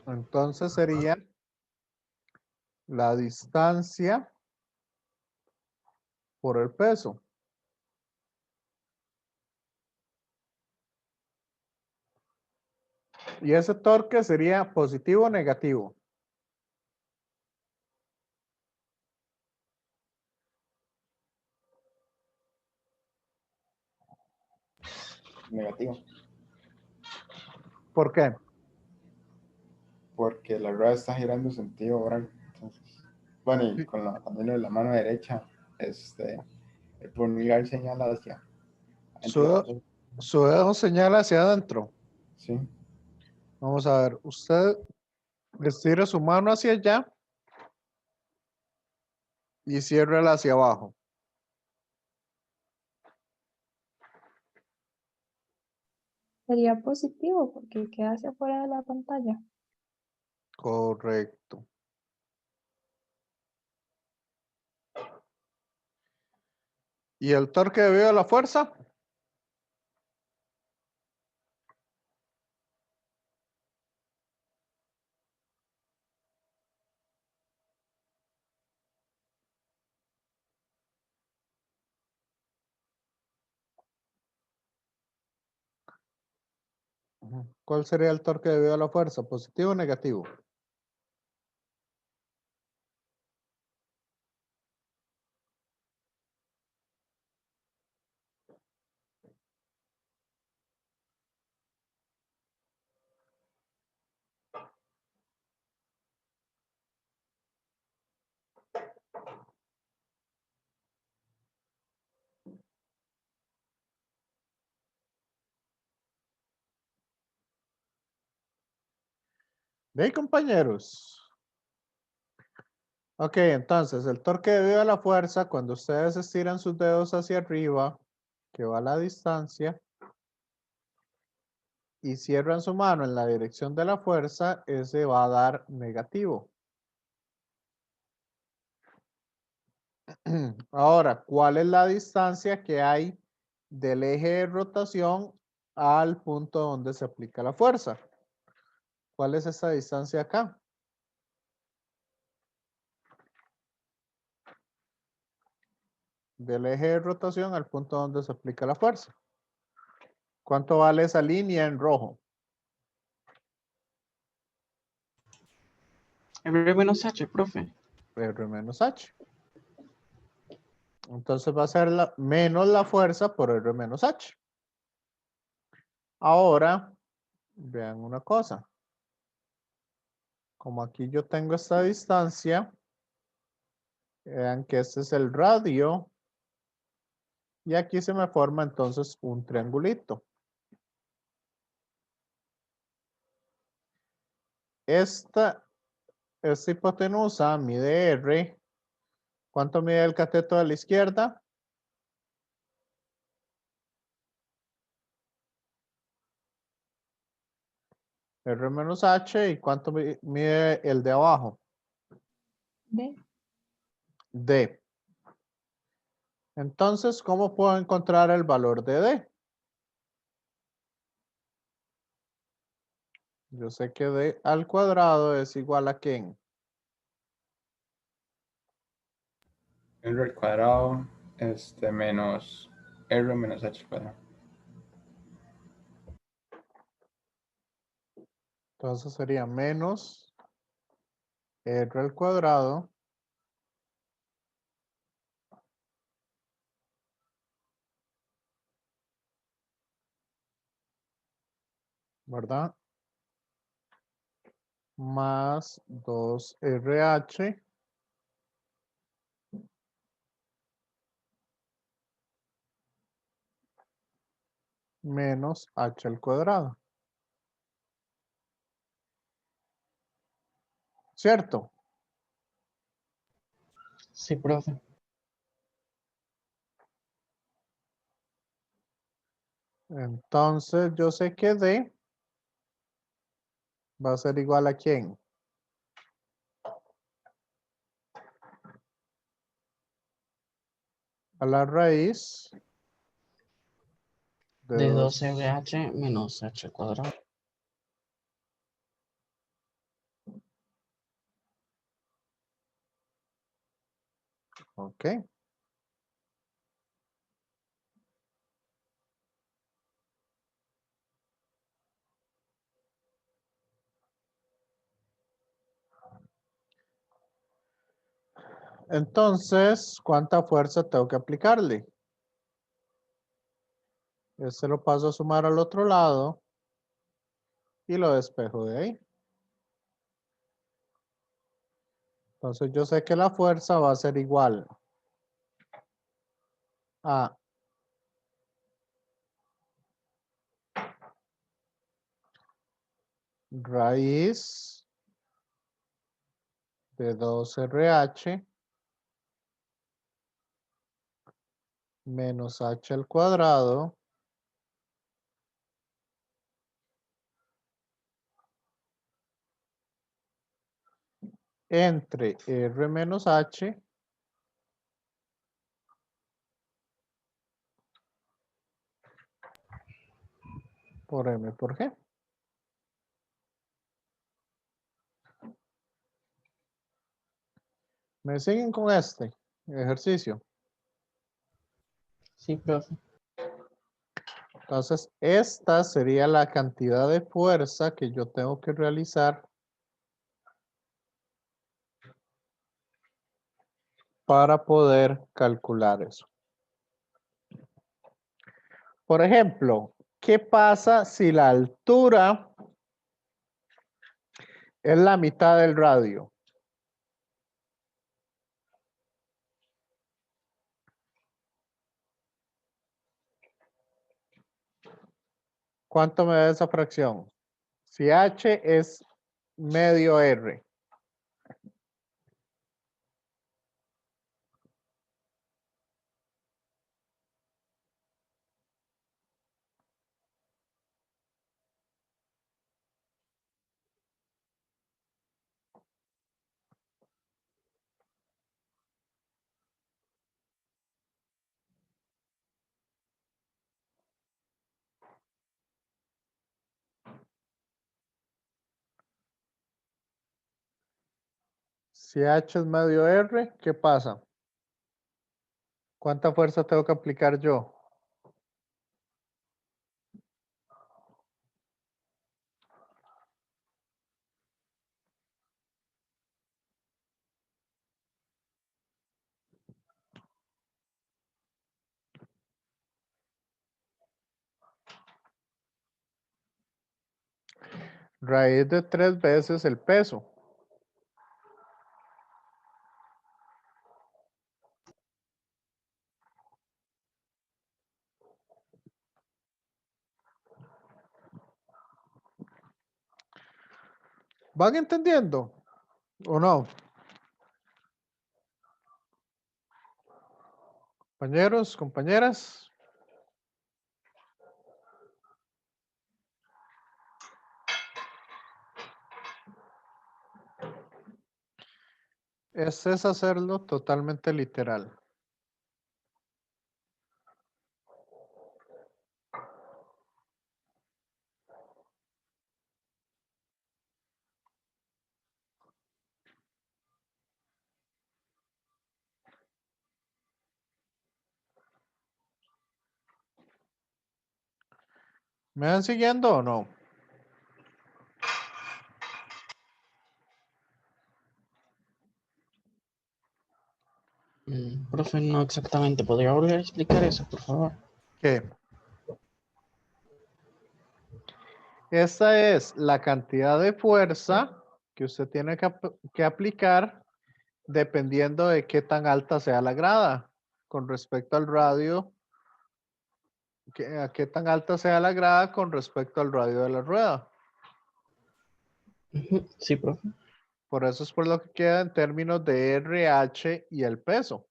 Entonces sería la distancia por el peso. Y ese torque sería positivo o negativo. Negativo. ¿Por qué? Porque la rueda está girando en sentido horario. Entonces, bueno, y con también lo de la mano derecha, el pulgar señala hacia adentro. Su dedo señala hacia adentro. Sí, Vamos a ver. Usted estira su mano hacia allá y ciérrala hacia abajo. Sería positivo porque queda hacia afuera de la pantalla. Correcto. ¿Y el torque debido a la fuerza? ¿Cuál sería el torque debido a la fuerza? ¿Positivo o negativo? ¿Ve, compañeros? Ok, entonces el torque debido a la fuerza, cuando ustedes estiran sus dedos hacia arriba, que va a la distancia, y cierran su mano en la dirección de la fuerza, ese va a dar negativo. Ahora, ¿cuál es la distancia que hay del eje de rotación al punto donde se aplica la fuerza? ¿Cuál es esa distancia acá? Del eje de rotación al punto donde se aplica la fuerza. ¿Cuánto vale esa línea en rojo? R menos H, profe. R menos H. Entonces va a ser menos la fuerza por R menos H. Ahora, vean una cosa. Como aquí yo tengo esta distancia, vean que este es el radio. Y aquí se me forma entonces un triangulito. Esta hipotenusa mide R. ¿Cuánto mide el cateto de la izquierda? R menos H. ¿Y cuánto mide el de abajo? ¿Ve? D. Entonces, ¿cómo puedo encontrar el valor de D? Yo sé que D al cuadrado es igual a ¿quién? R al cuadrado, menos R menos H al cuadrado. Entonces sería menos R al cuadrado ¿verdad? Más 2RH menos H al cuadrado. ¿Cierto? Sí, profe. Entonces yo sé que D va a ser igual a ¿quién? A la raíz De 2. 2RH menos H al cuadrado. Ok. Entonces, ¿cuánta fuerza tengo que aplicarle? Este lo paso a sumar al otro lado y lo despejo de ahí. Entonces yo sé que la fuerza va a ser igual a raíz de 2RH menos H al cuadrado entre R menos H por M por G. ¿Me siguen con este ejercicio? Sí, profe. Entonces, esta sería la cantidad de fuerza que yo tengo que realizar para poder calcular eso. Por ejemplo, ¿qué pasa si la altura es la mitad del radio? ¿Cuánto me da esa fracción? Si H es medio R. Si H es medio R, ¿qué pasa? ¿Cuánta fuerza tengo que aplicar yo? Raíz de 3 veces el peso. ¿Van entendiendo o no? Compañeros, compañeras. Es hacerlo totalmente literal. ¿Me van siguiendo o no? Profe, no exactamente. ¿Podría volver a explicar eso, por favor? ¿Qué? Esta es la cantidad de fuerza que usted tiene que aplicar dependiendo de qué tan alta sea la grada con respecto al radio, a qué tan alta sea la grada con respecto al radio de la rueda. Ujú, sí, profe. Por eso es por lo que queda en términos de RH y el peso.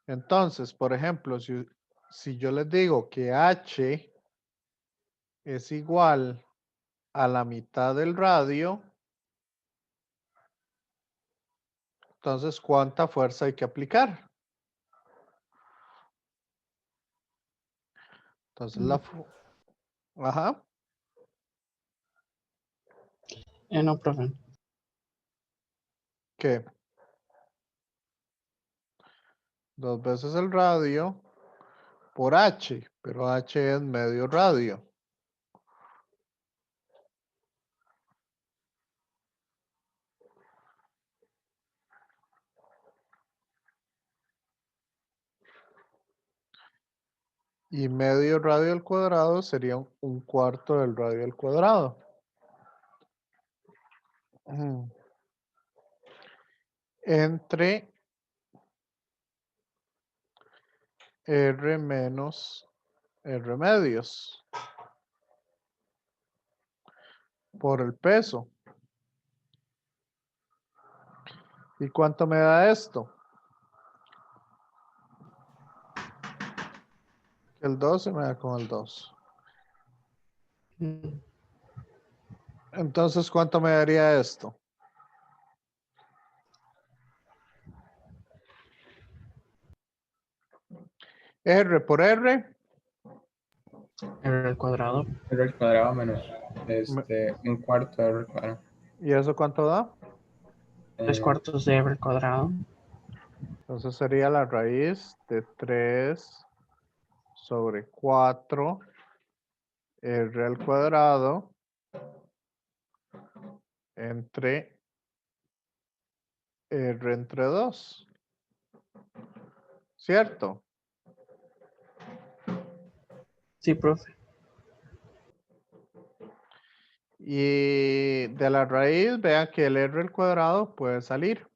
Entonces, por ejemplo, si yo les digo que H es igual a la mitad del radio, entonces, ¿cuánta fuerza hay que aplicar? Entonces, ajá, No, profe. ¿qué? 2 veces el radio por H, pero H es medio radio. Y medio radio al cuadrado sería un cuarto del radio al cuadrado. Entre R menos R medios por el peso. ¿Y cuánto me da esto? El 2 se me da con el 2. Mm, Entonces, ¿cuánto me daría esto? R por R. R al cuadrado. R al cuadrado menos me- un cuarto de R al cuadrado. ¿Y eso cuánto da? 3 Eh, cuartos de R al cuadrado. Entonces sería la raíz de 3 sobre 4 R al cuadrado entre R entre 2. ¿Cierto? Sí, profe. Y de la raíz, vean que el R al cuadrado puede salir.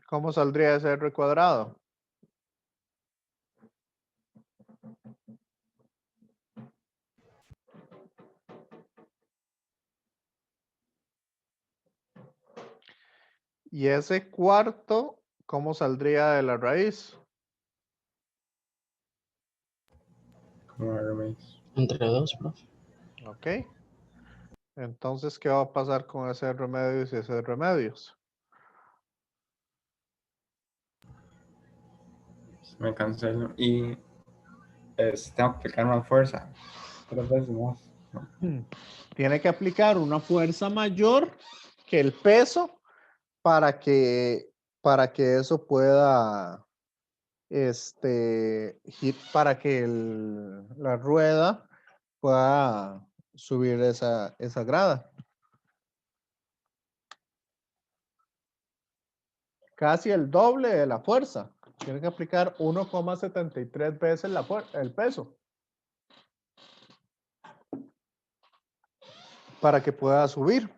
¿Cómo saldría ese R cuadrado? Y ese cuarto, ¿cómo saldría de la raíz? como R menos. Entre 2, profe. ¿Ok? Entonces, ¿qué va a pasar con ese R medios y ese R medios? Me cancelo. Y tengo que aplicar más fuerza. 3 veces más. Tiene que aplicar una fuerza mayor que el peso para que eso pueda, para que la rueda pueda subir esa grada. Casi el doble de la fuerza. Tiene que aplicar 1,73 veces el peso para que pueda subir.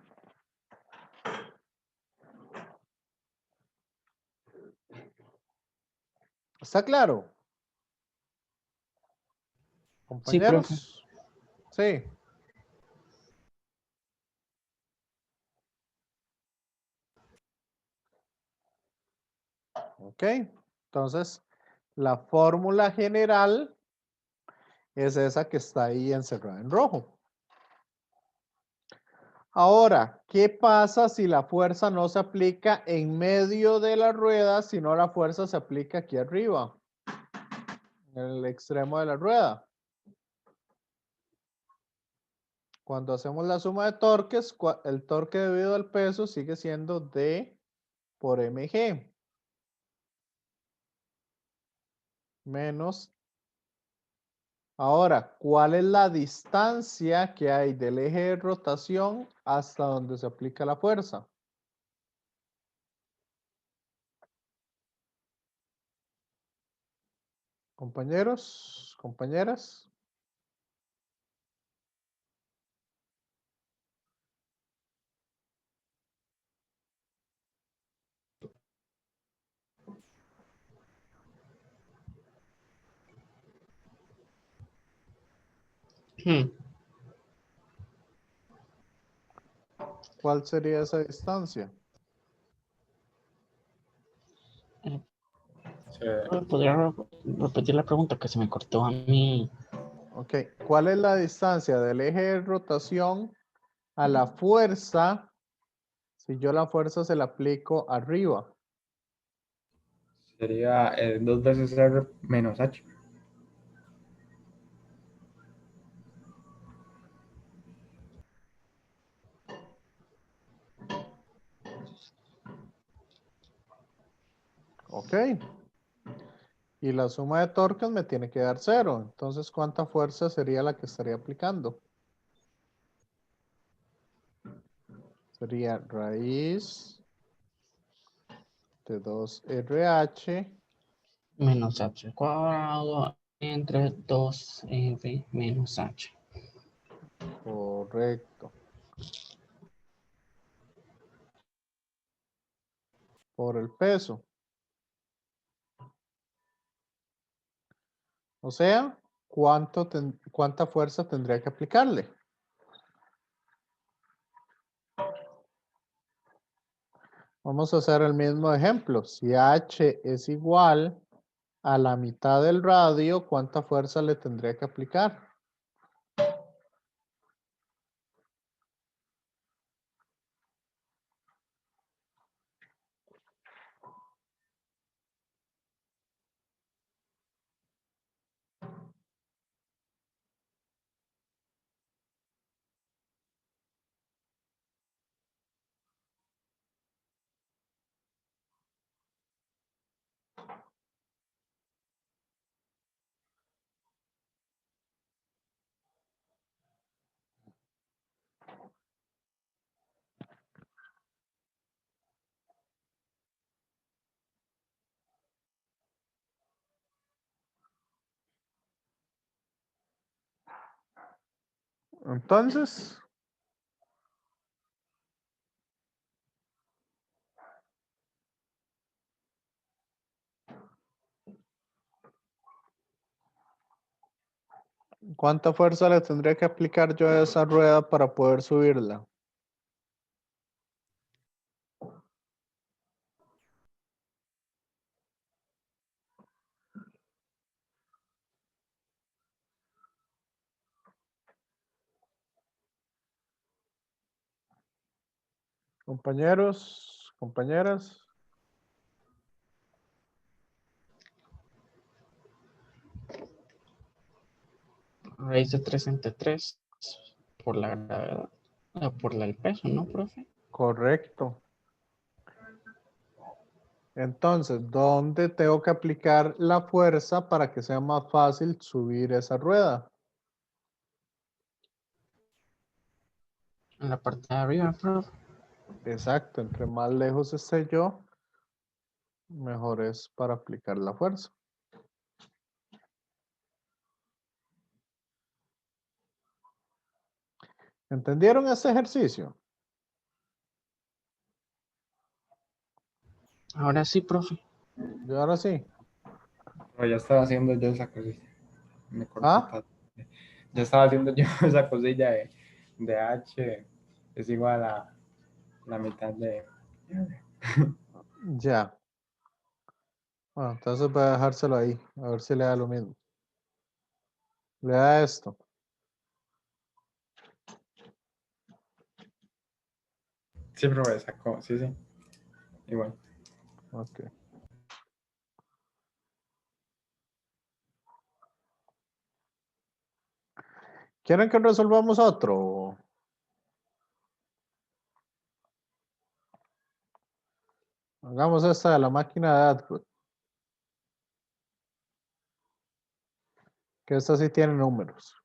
¿Está claro? Sí, profe. Compañeros. Sí. Ok. Entonces, la fórmula general es esa que está ahí encerrada en rojo. Ahora, ¿qué pasa si la fuerza no se aplica en medio de la rueda, sino la fuerza se aplica aquí arriba, en el extremo de la rueda? Cuando hacemos la suma de torques, el torque debido al peso sigue siendo D por mg menos Ahora, ¿cuál es la distancia que hay del eje de rotación hasta donde se aplica la fuerza? Compañeros, compañeras. Hmm, ¿Cuál sería esa distancia? ¿Podría repetir la pregunta que se me cortó a mí? Ok, ¿cuál es la distancia del eje de rotación a la fuerza si yo la fuerza se la aplico arriba? Sería 2 veces R menos H. Ok. Y la suma de torques me tiene que dar 0. Entonces, ¿cuánta fuerza sería la que estaría aplicando? Sería raíz de 2RH. Menos H cuadrado entre 2R menos H. Correcto. Por el peso. O sea, ¿cuánta fuerza tendría que aplicarle? Vamos a hacer el mismo ejemplo. Si H es igual a la mitad del radio, ¿cuánta fuerza le tendría que aplicar? Entonces, ¿cuánta fuerza le tendría que aplicar yo a esa rueda para poder subirla? Compañeros, compañeras. Raíz de 3 entre 3 por la gravedad. Por el peso, ¿no, profe? Correcto. Entonces, ¿dónde tengo que aplicar la fuerza para que sea más fácil subir esa rueda? En la parte de arriba, profe. Exacto, entre más lejos esté yo, mejor es para aplicar la fuerza. ¿Entendieron ese ejercicio? Ahora sí, profe. Y ahora sí. Pero ya estaba haciendo yo esa cosilla. Me corté ¿Ah? tanto. Ya estaba haciendo yo esa cosilla de H es igual a la mitad de... Ya. Bueno, entonces voy a dejárselo ahí, a ver si le da lo mismo. Le da esto. Sí, pero me sacó, sí, sí. Igual. Ok. ¿Quieren que resolvamos otro? Hagamos esta de la máquina de Atwood. Que esta sí tiene números.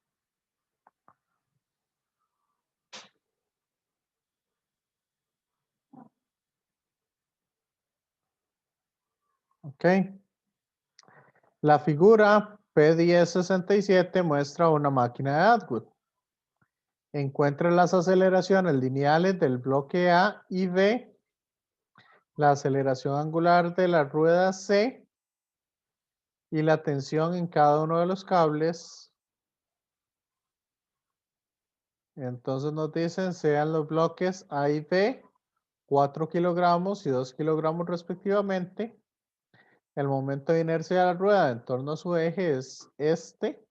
Ok. La figura P1067 muestra una máquina de Atwood. Encuentre las aceleraciones lineales del bloque A y B, la aceleración angular de la rueda C y la tensión en cada uno de los cables. Entonces nos dicen sean los bloques A y B 4 kilogramos y 2 kilogramos respectivamente. El momento de inercia de la rueda en torno a su eje es este.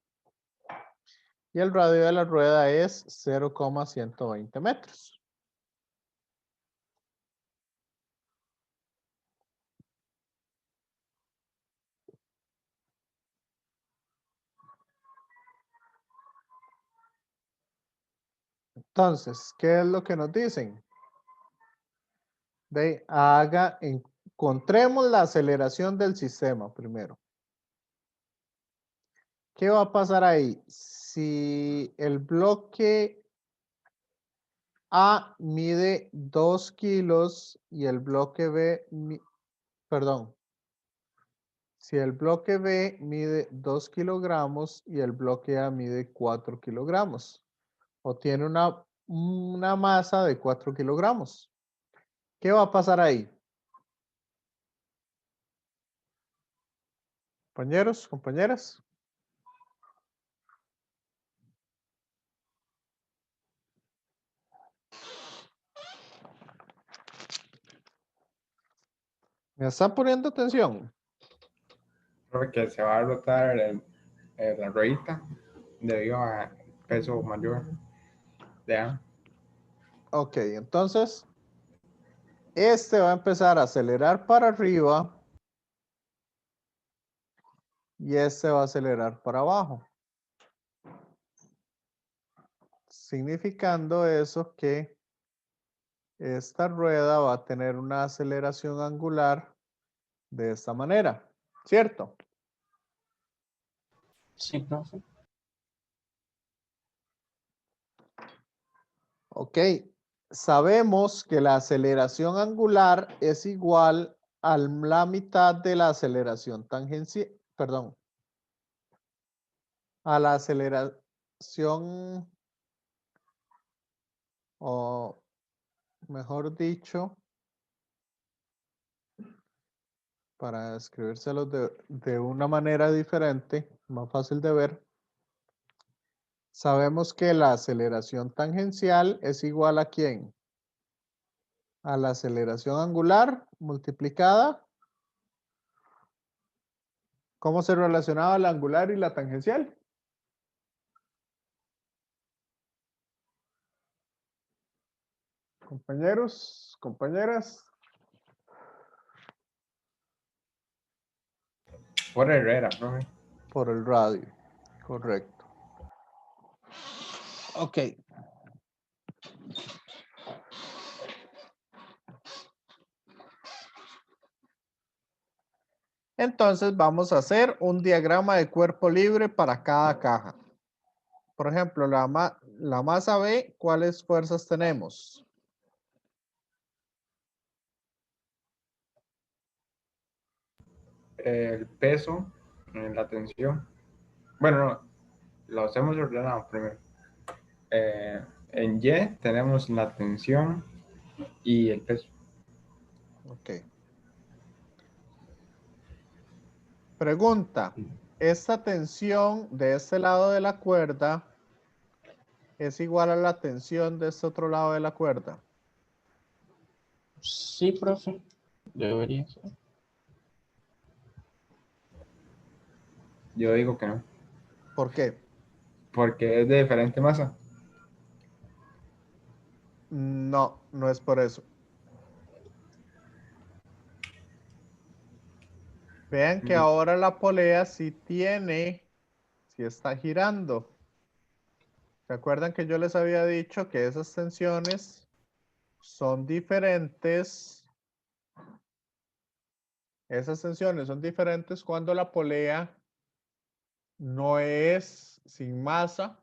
Y el radio de la rueda es 0,120 metros. Entonces, ¿qué es lo que nos dicen? Encontremos la aceleración del sistema primero. ¿Qué va a pasar ahí? Si el bloque A mide 2 kilos y el bloque B, perdón, si el bloque B mide 2 kilogramos y el bloque A mide 4 kilogramos, o tiene una masa de 4 kilogramos, ¿qué va a pasar ahí? Compañeros, compañeras. ¿Me están poniendo atención? Porque se va a rotar la ruedita debido a peso mayor. ¿Ya? Ok, entonces, este va a empezar a acelerar para arriba y este va a acelerar para abajo. Significando eso que esta rueda va a tener una aceleración angular de esta manera, ¿cierto? Sí, profe. Ok, sabemos que la aceleración angular es igual a la mitad de la aceleración tangencial, perdón, a la aceleración, o mejor dicho, para escribírselos de una manera diferente, más fácil de ver, sabemos que la aceleración tangencial es igual a ¿quién? A la aceleración angular multiplicada. ¿Cómo se relacionaba la angular y la tangencial? Compañeros, compañeras. Por Herrera, profe. Por el radio, correcto. Ok. Entonces vamos a hacer un diagrama de cuerpo libre para cada caja. Por ejemplo, la masa B, ¿cuáles fuerzas tenemos? El peso, la tensión. Bueno, no, lo hacemos ordenado primero. En Y tenemos la tensión y el peso. Ok. Pregunta. ¿Esta tensión de este lado de la cuerda es igual a la tensión de este otro lado de la cuerda? Sí, profe. Debería ser. Yo digo que no, ¿Por qué? porque es de diferente masa. No, no es por eso. Vean que ahora la polea sí está girando. ¿Se acuerdan que yo les había dicho que esas tensiones son diferentes? Esas tensiones son diferentes cuando la polea no es sin masa.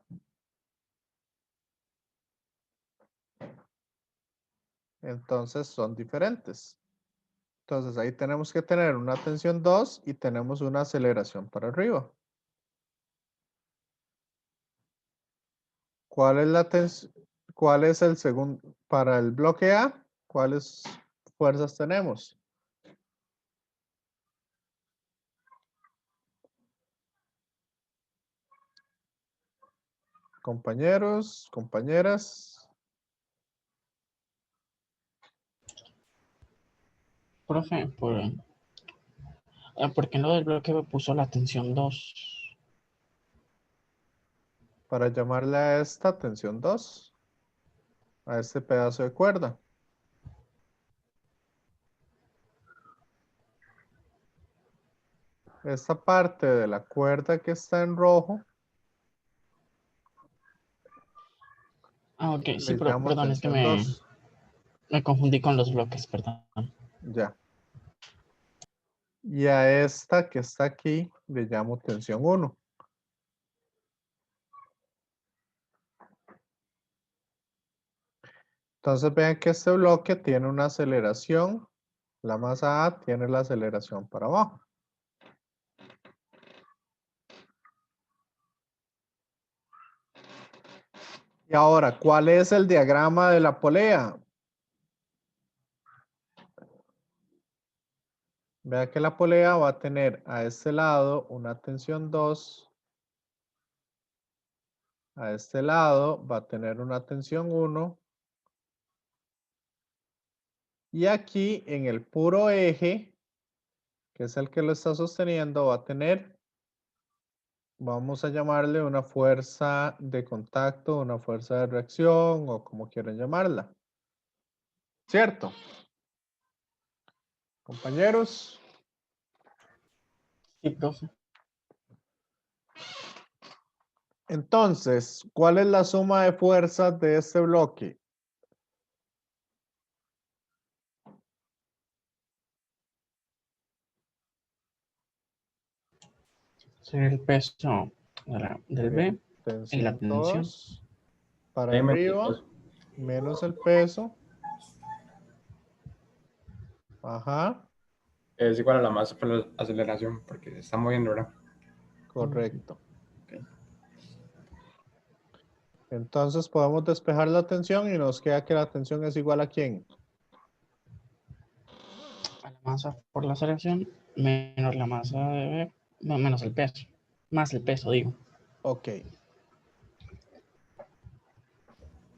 Entonces son diferentes. Entonces ahí tenemos que tener una tensión 2 y tenemos una aceleración para arriba. ¿Cuál es la tensión? ¿Cuál es el segundo? Para el bloque A, ¿cuáles fuerzas tenemos? Compañeros, compañeras. Profe, ¿por qué en lo del bloque me puso la tensión 2? Para llamarle a esta tensión 2, a este pedazo de cuerda. Esta parte de la cuerda que está en rojo, Ah, ok, sí, le pero llamo perdón, es que tensión 2. me confundí con los bloques, perdón. Ya. Y a esta que está aquí, le llamo tensión 1. Entonces vean que este bloque tiene una aceleración. La masa A tiene la aceleración para abajo. Y ahora, ¿cuál es el diagrama de la polea? Vea que la polea va a tener a este lado una tensión 2. A este lado va a tener una tensión 1. Y aquí en el puro eje, que es el que lo está sosteniendo, va a tener, vamos a llamarle una fuerza de contacto, una fuerza de reacción o como quieran llamarla. ¿Cierto? Compañeros. Sí, profe. Entonces, ¿cuál es la suma de fuerzas de este bloque? Sería el peso del Sería B y la tensión tensión. 2 para Ahí me arriba menos el peso. Ajá, es igual a la masa por la aceleración, porque se está moviendo, ¿verdad? correcto. Ok. Entonces podemos despejar la tensión y nos queda que la tensión es igual a ¿quién? A la masa por la aceleración menos la masa de B, no, menos el peso. Más el peso, digo. Ok.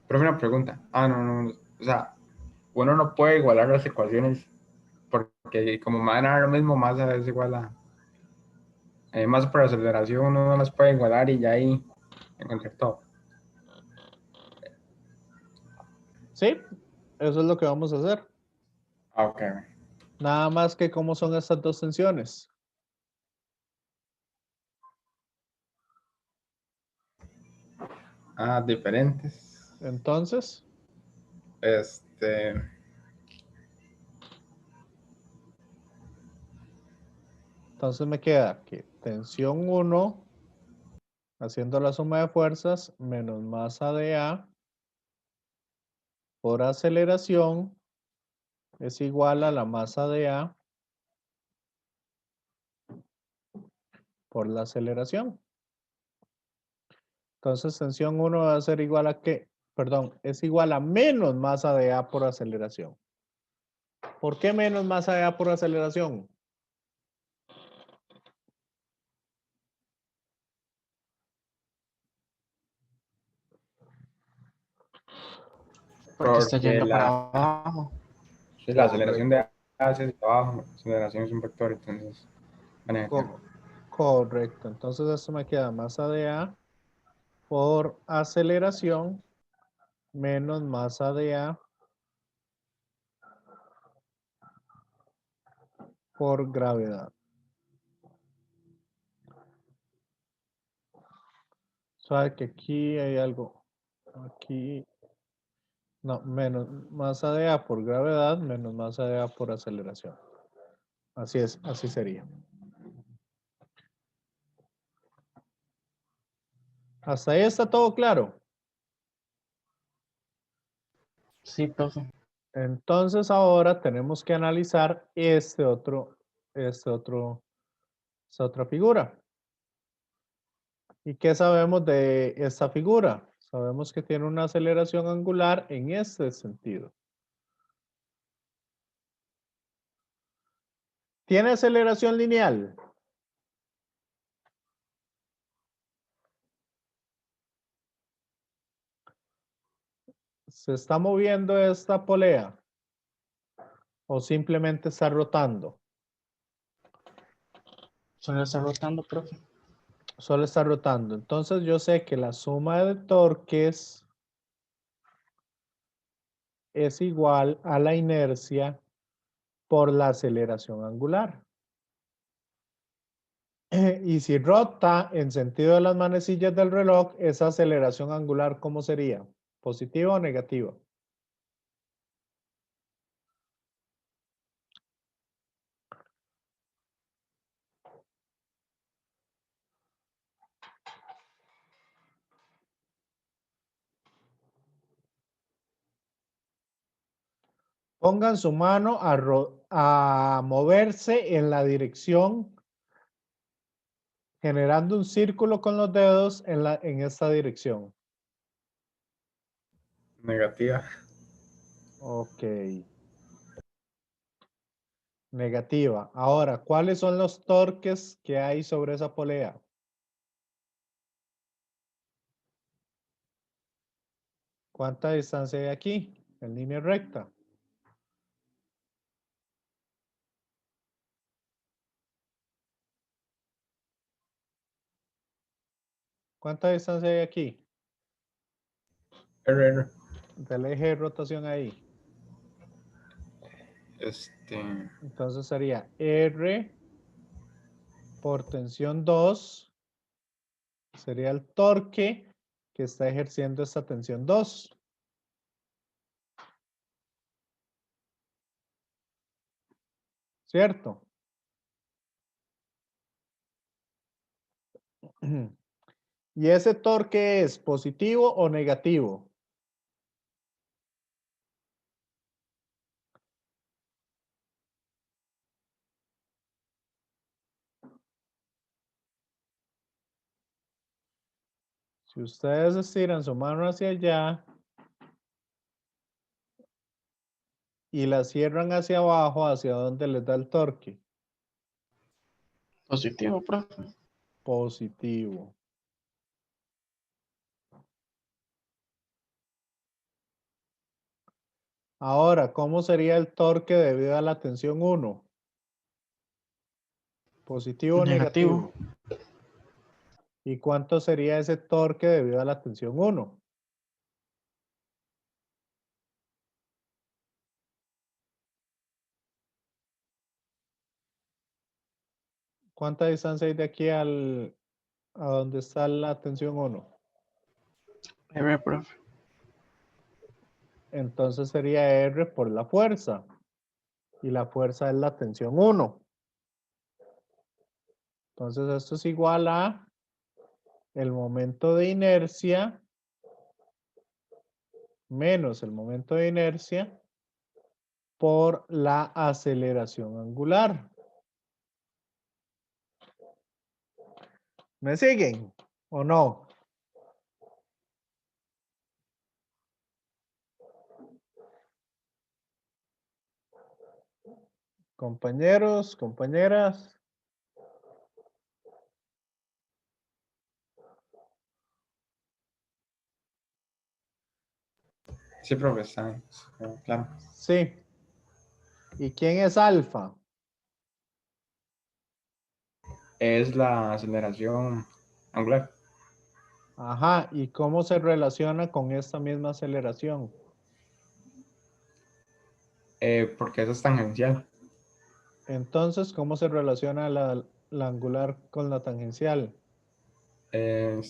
Pero una pregunta. No. O sea, uno no puede igualar las ecuaciones porque como me van a dar lo mismo, masa es igual a masa por aceleración, uno no las puede igualar y ya ahí encontrar todo. Sí, eso es lo que vamos a hacer. Ok. Nada más que cómo son estas dos tensiones. Diferentes. Entonces, Este, entonces me queda que tensión 1, haciendo la suma de fuerzas, menos masa de A por aceleración es igual a la masa de A por la aceleración. Entonces, tensión 1 va a ser igual a qué? Perdón, es igual a menos masa de A por aceleración. ¿Por qué menos masa de A por aceleración? Porque está porque yendo para abajo. la aceleración de Correcto. A es abajo, la aceleración es un vector, entonces van a Co- correcto. Entonces, esto me queda masa de A por aceleración menos masa de A por gravedad. Sabe que aquí hay algo. Aquí. No, menos masa de A por gravedad menos masa de A por aceleración. Así es, así sería. ¿Hasta ahí está todo claro? Sí, profe. Entonces ahora tenemos que analizar esta otra figura. ¿Y qué sabemos de esta figura? Sabemos que tiene una aceleración angular en este sentido. ¿Tiene aceleración lineal? ¿Se está moviendo esta polea? ¿O simplemente está rotando? Solo está rotando, profe. Solo está rotando. Entonces yo sé que la suma de torques es igual a la inercia por la aceleración angular. Y si rota en sentido de las manecillas del reloj, esa aceleración angular, ¿cómo sería? ¿Positiva o negativa? Pongan su mano a moverse en la dirección, generando un círculo con los dedos en esta dirección. Negativa. Ok. Negativa. Ahora, ¿cuáles son los torques que hay sobre esa polea? ¿Cuánta distancia hay aquí? En línea recta. ¿Cuánta distancia hay aquí? R. Del eje de rotación ahí. Entonces sería R por tensión 2. Sería el torque que está ejerciendo esta tensión 2. ¿Cierto? ¿Y ese torque es positivo o negativo? Si ustedes estiran su mano hacia allá y la cierran hacia abajo, ¿hacia dónde les da el torque? Positivo, profe. Positivo. Ahora, ¿cómo sería el torque debido a la tensión 1? ¿Positivo o negativo? Negativo. ¿Y cuánto sería ese torque debido a la tensión 1? ¿Cuánta distancia hay de aquí a donde está la tensión 1? R, profe. Entonces sería R por la fuerza. Y la fuerza es la tensión 1. Entonces esto es igual a el momento de inercia menos el momento de inercia por la aceleración angular. ¿Me siguen o no? Compañeros, compañeras. Sí, profe, está claro. Sí. ¿Y quién es alfa? Es la aceleración angular, Ajá. ¿Y cómo se relaciona con esta misma aceleración? porque eso es tangencial. Entonces, ¿cómo se relaciona la angular con la tangencial? Eh,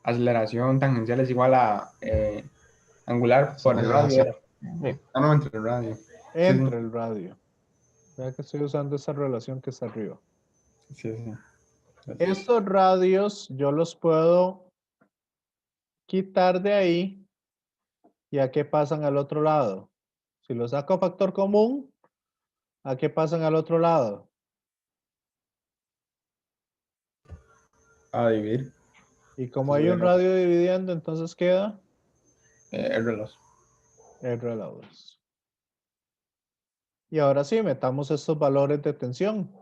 aceleración tangencial es igual a angular por el radio. Aceleración. Ah, no, entre el radio. Sí, sí. Entre el radio. Vea que estoy usando esa relación que está arriba. Sí, sí. Estos radios yo los puedo quitar de ahí. ¿Y a qué pasan al otro lado? Si lo saco a factor común, ¿a qué pasan al otro lado? A dividir. Y como hay un radio dividiendo, entonces queda El reloj. R a la 2. Y ahora sí, metamos estos valores de tensión.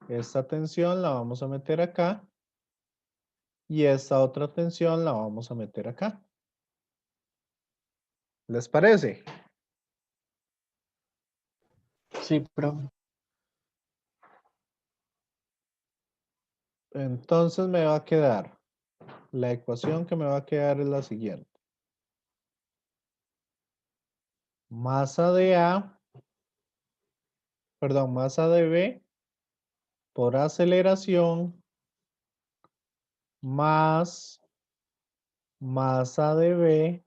Esta tensión la vamos a meter acá. Y esta otra tensión la vamos a meter acá. ¿Les parece? Sí, profe. Entonces me va a quedar, la ecuación que me va a quedar es la siguiente. Masa de A, perdón, masa de B por aceleración más masa de B.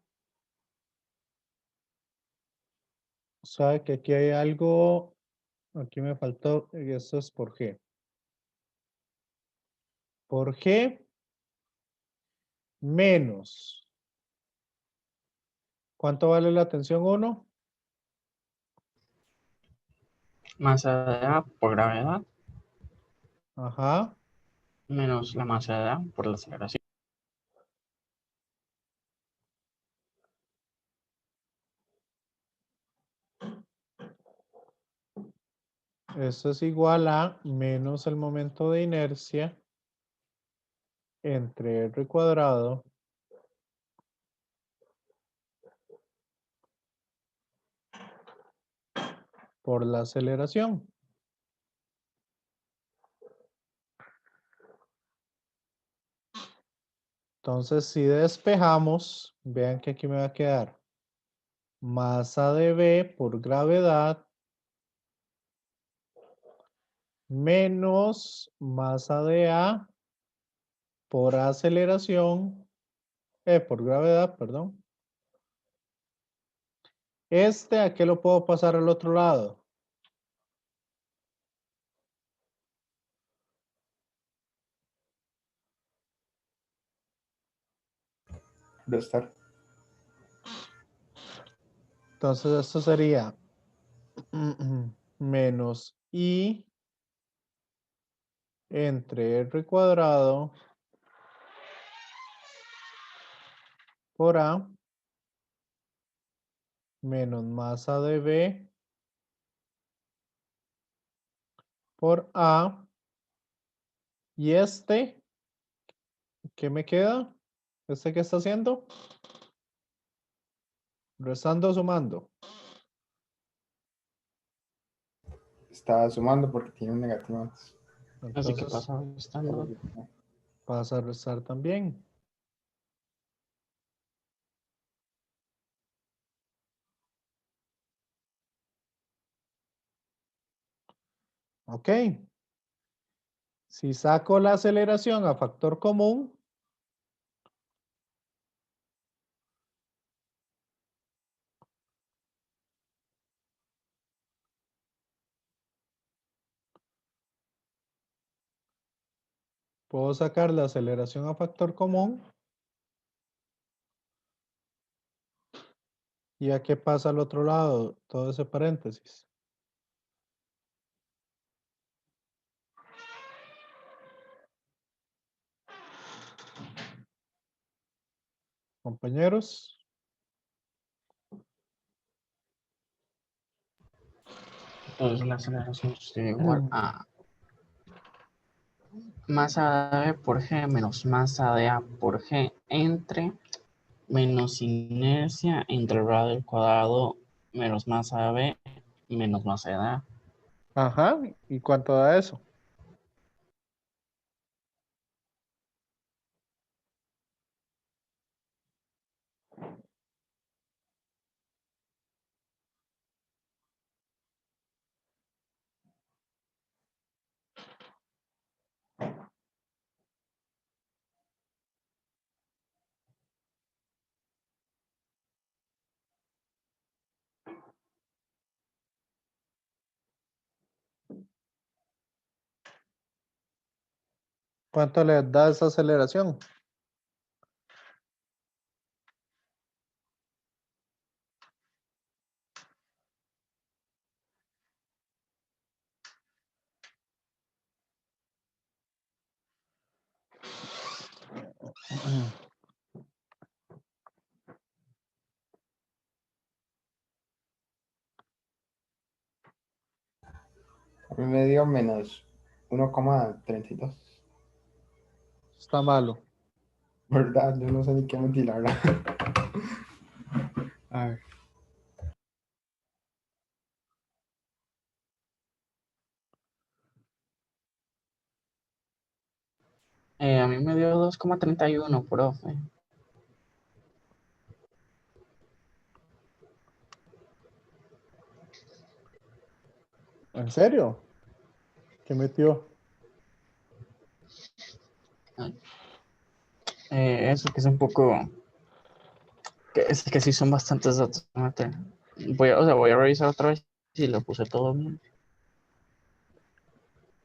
O sea que aquí hay algo, aquí me faltó, y esto es por G. Por G menos. ¿Cuánto vale la tensión 1? Masa de A por gravedad Ajá. menos la masa de A por la aceleración. Esto es igual a menos el momento de inercia entre R cuadrado por la aceleración. Entonces, si despejamos, vean que aquí me va a quedar masa de B por gravedad menos masa de A por aceleración, por gravedad, perdón. ¿A qué lo puedo pasar al otro lado? Restar. Entonces, esto sería menos I entre R cuadrado por A menos masa de B por A. Y ¿qué me queda? ¿Qué está haciendo? Restando o sumando. Está sumando porque tiene un negativo antes. Así que Entonces pasa estando. pasa a restar también. Ok. Si saco la aceleración a factor común, puedo sacar la aceleración a factor común. ¿Y a qué pasa al otro lado? Todo ese paréntesis. Compañeros. Entonces la aceleración sería igual a masa de B por G menos masa de A por G entre menos inercia entre el radio al cuadrado menos masa de B menos masa de A. Ajá. ¿Y cuánto da eso? ¿Cuánto le da esa aceleración? A mí me dio menos 1,32. Está malo. ¿Verdad? Yo no sé ni qué ventilar. A ver. A mí me dio 2,31, profe. ¿En serio? ¿Qué metió? Eso que es un poco... Es que sí son bastantes datos. Mate. Voy a revisar otra vez si lo puse todo bien.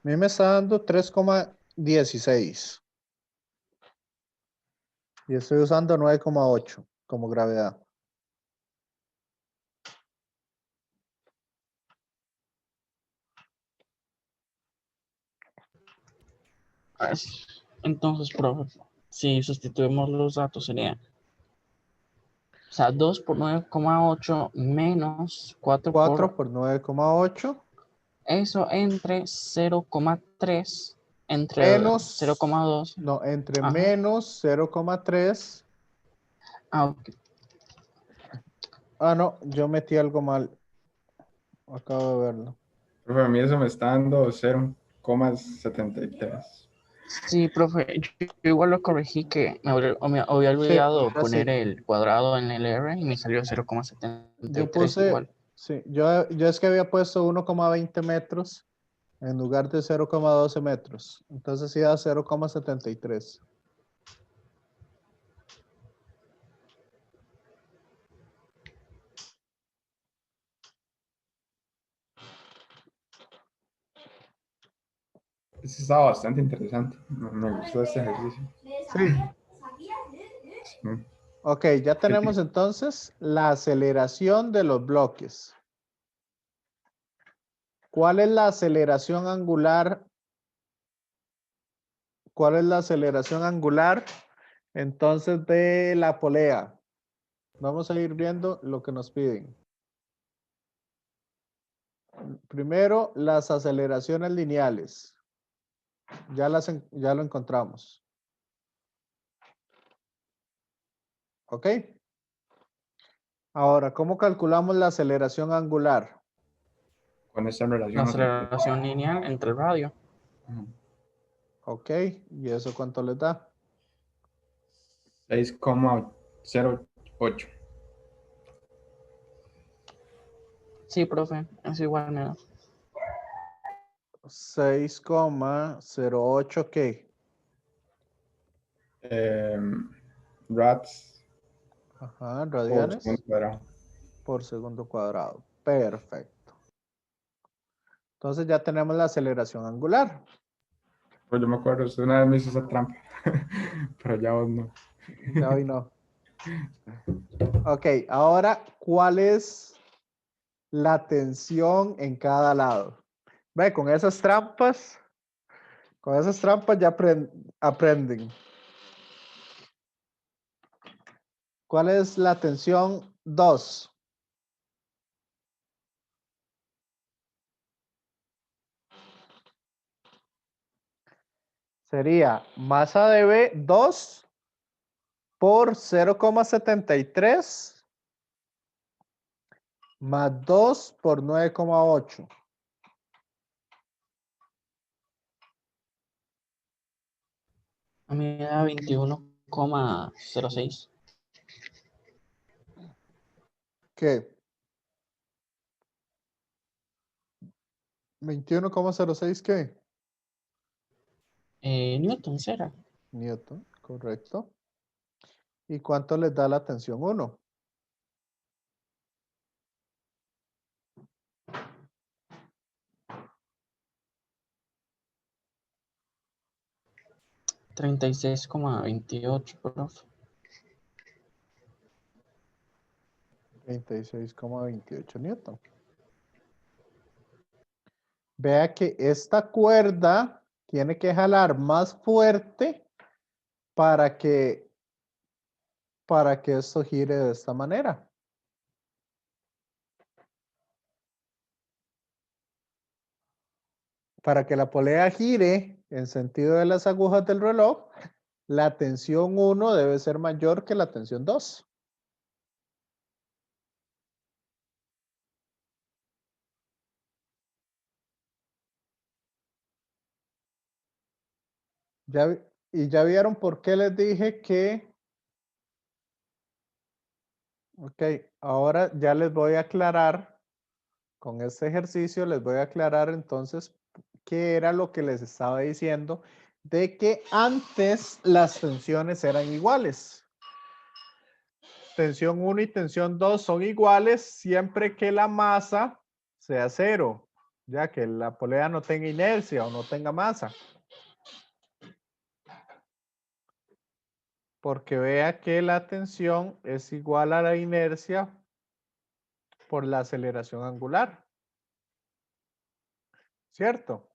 A mí me está dando 3,16. Y estoy usando 9,8 como gravedad. Entonces, profe, si sustituimos los datos sería, o sea, 2 por 9,8 menos 4 4 por por 9,8 eso entre 0,3 entre menos, 0,2. no, entre Ajá. menos 0,3. Ah, ok. Ah, no, yo metí algo mal. Acabo de verlo. Profe, a mí eso me está dando 0,73. Sí, profe, yo igual lo corregí que me había Sí, olvidado ahora sí. poner el cuadrado en el R y me salió 0,73 Yo puse, igual. sí, yo es que había puesto 1,20 metros en lugar de 0,12 metros. Entonces sí da 0,73. Eso estaba bastante interesante. Me gustó este ejercicio. Sí. Sí. Ok, ya tenemos entonces la aceleración de los bloques. ¿Cuál es la aceleración angular? ¿Cuál es la aceleración angular entonces de la polea? Vamos a ir viendo lo que nos piden. Primero, las aceleraciones lineales. Ya lo encontramos. ¿Ok? Ahora, ¿cómo calculamos la aceleración angular? Con esta La relación. aceleración lineal entre el radio. Ujú. ¿Ok? ¿Y eso cuánto les da? 6,08. Sí, profe, es igual, me da. 6,08 ¿qué? Rats Ajá, por segundo radianes cuadrado. por segundo cuadrado. Perfecto. Entonces ya tenemos la aceleración angular. Pues yo me acuerdo, usted una vez me hizo esa trampa. Pero ya vos no. Ya hoy no. Ok, ahora, ¿cuál es la tensión en cada lado? Ve, con esas trampas ya aprenden. ¿Cuál es la tensión 2? Sería masa de B 2 por 0,73 más 2 por 9,8. A mí me da 21,06. ¿Qué? 21,06 ¿qué? Newton, ¿será? Newton, correcto. ¿Y cuánto les da la tensión 1? 36,28, profe. 36,28 newton. Vea que esta cuerda tiene que jalar más fuerte para que esto gire de esta manera. Para que la polea gire en sentido de las agujas del reloj, la tensión 1 debe ser mayor que la tensión 2. Y ya vieron por qué les dije que... Ok, ahora ya les voy a aclarar, con este ejercicio les voy a aclarar entonces qué era lo que les estaba diciendo de que antes las tensiones eran iguales. Tensión 1 y tensión 2 son iguales siempre que la masa sea cero, ya que la polea no tenga inercia o no tenga masa. Porque vea que la tensión es igual a la inercia por la aceleración angular. ¿Cierto?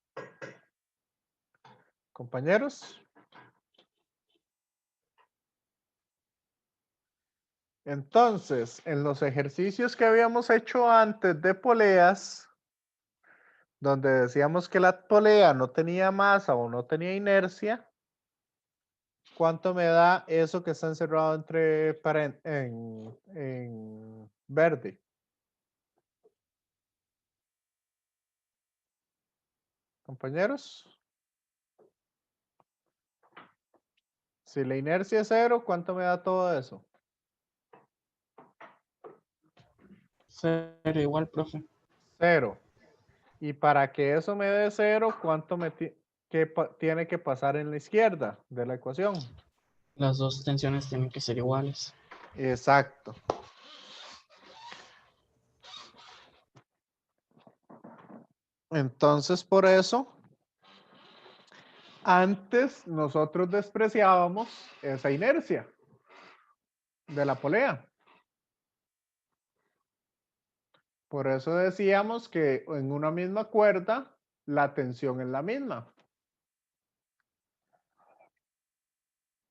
Compañeros. Entonces, en los ejercicios que habíamos hecho antes de poleas, donde decíamos que la polea no tenía masa o no tenía inercia, ¿cuánto me da eso que está encerrado en verde? Compañeros. Si la inercia es cero, ¿cuánto me da todo eso? 0 igual, profe. Cero. Y para que eso me dé cero, ¿cuánto tiene que pasar en la izquierda de la ecuación? Las dos tensiones tienen que ser iguales. Exacto. Entonces, por eso, antes nosotros despreciábamos esa inercia de la polea. Por eso decíamos que en una misma cuerda la tensión es la misma.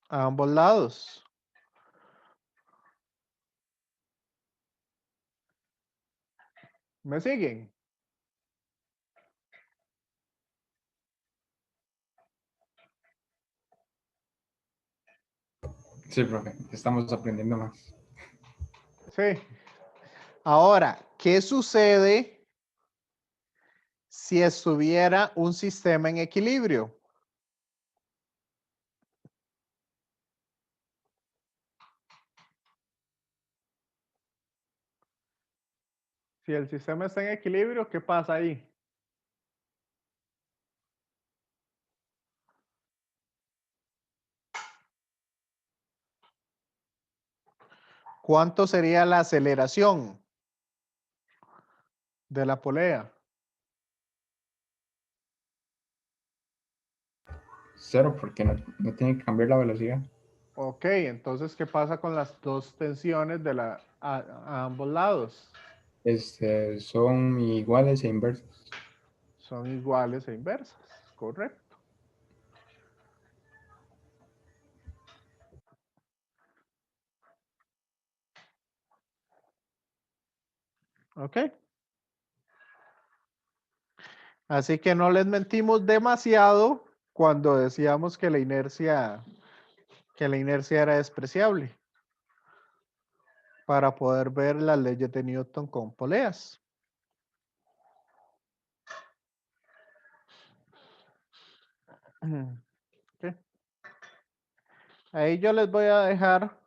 A ambos lados. ¿Me siguen? Sí, profe, estamos aprendiendo más. Sí. Ahora, ¿qué sucede si estuviera un sistema en equilibrio? Si el sistema está en equilibrio, ¿qué pasa ahí? ¿Cuánto sería la aceleración de la polea? 0, porque no tiene que cambiar la velocidad. Ok, entonces, ¿qué pasa con las dos tensiones a ambos lados? Son iguales e inversas. Son iguales e inversas, correcto. Ok. Así que no les mentimos demasiado cuando decíamos que la inercia era despreciable para poder ver las leyes de Newton con poleas. Okay. Ahí yo les voy a dejar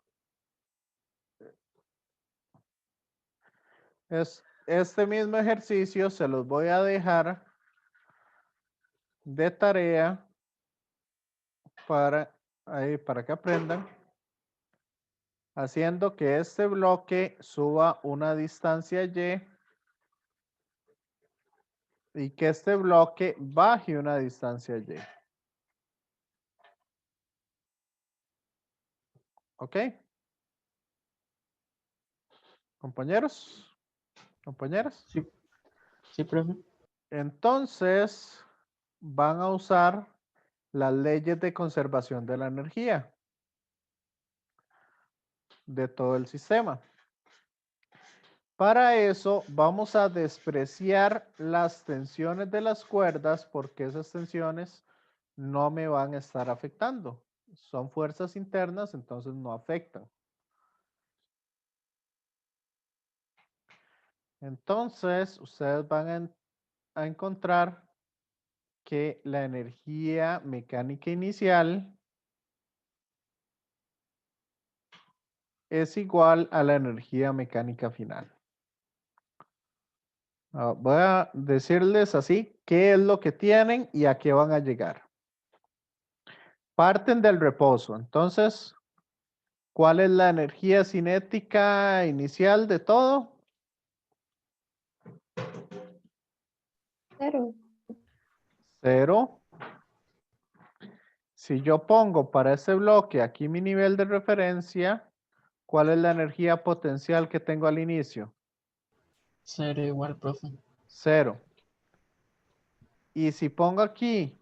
este mismo ejercicio, se los voy a dejar de tarea para que aprendan, haciendo que este bloque suba una distancia y que este bloque baje una distancia y. ¿Ok? Compañeros, compañeras. Sí, sí, profe. Entonces, van a usar las leyes de conservación de la energía de todo el sistema. Para eso, vamos a despreciar las tensiones de las cuerdas porque esas tensiones no me van a estar afectando. Son fuerzas internas, entonces no afectan. Entonces, ustedes van a encontrar que la energía mecánica inicial es igual a la energía mecánica final. Voy a decirles así qué es lo que tienen y a qué van a llegar. Parten del reposo. Entonces, ¿cuál es la energía cinética inicial de todo? 0. 0. Si yo pongo para ese bloque aquí mi nivel de referencia, ¿cuál es la energía potencial que tengo al inicio? 0 igual, profe. 0. Y si pongo aquí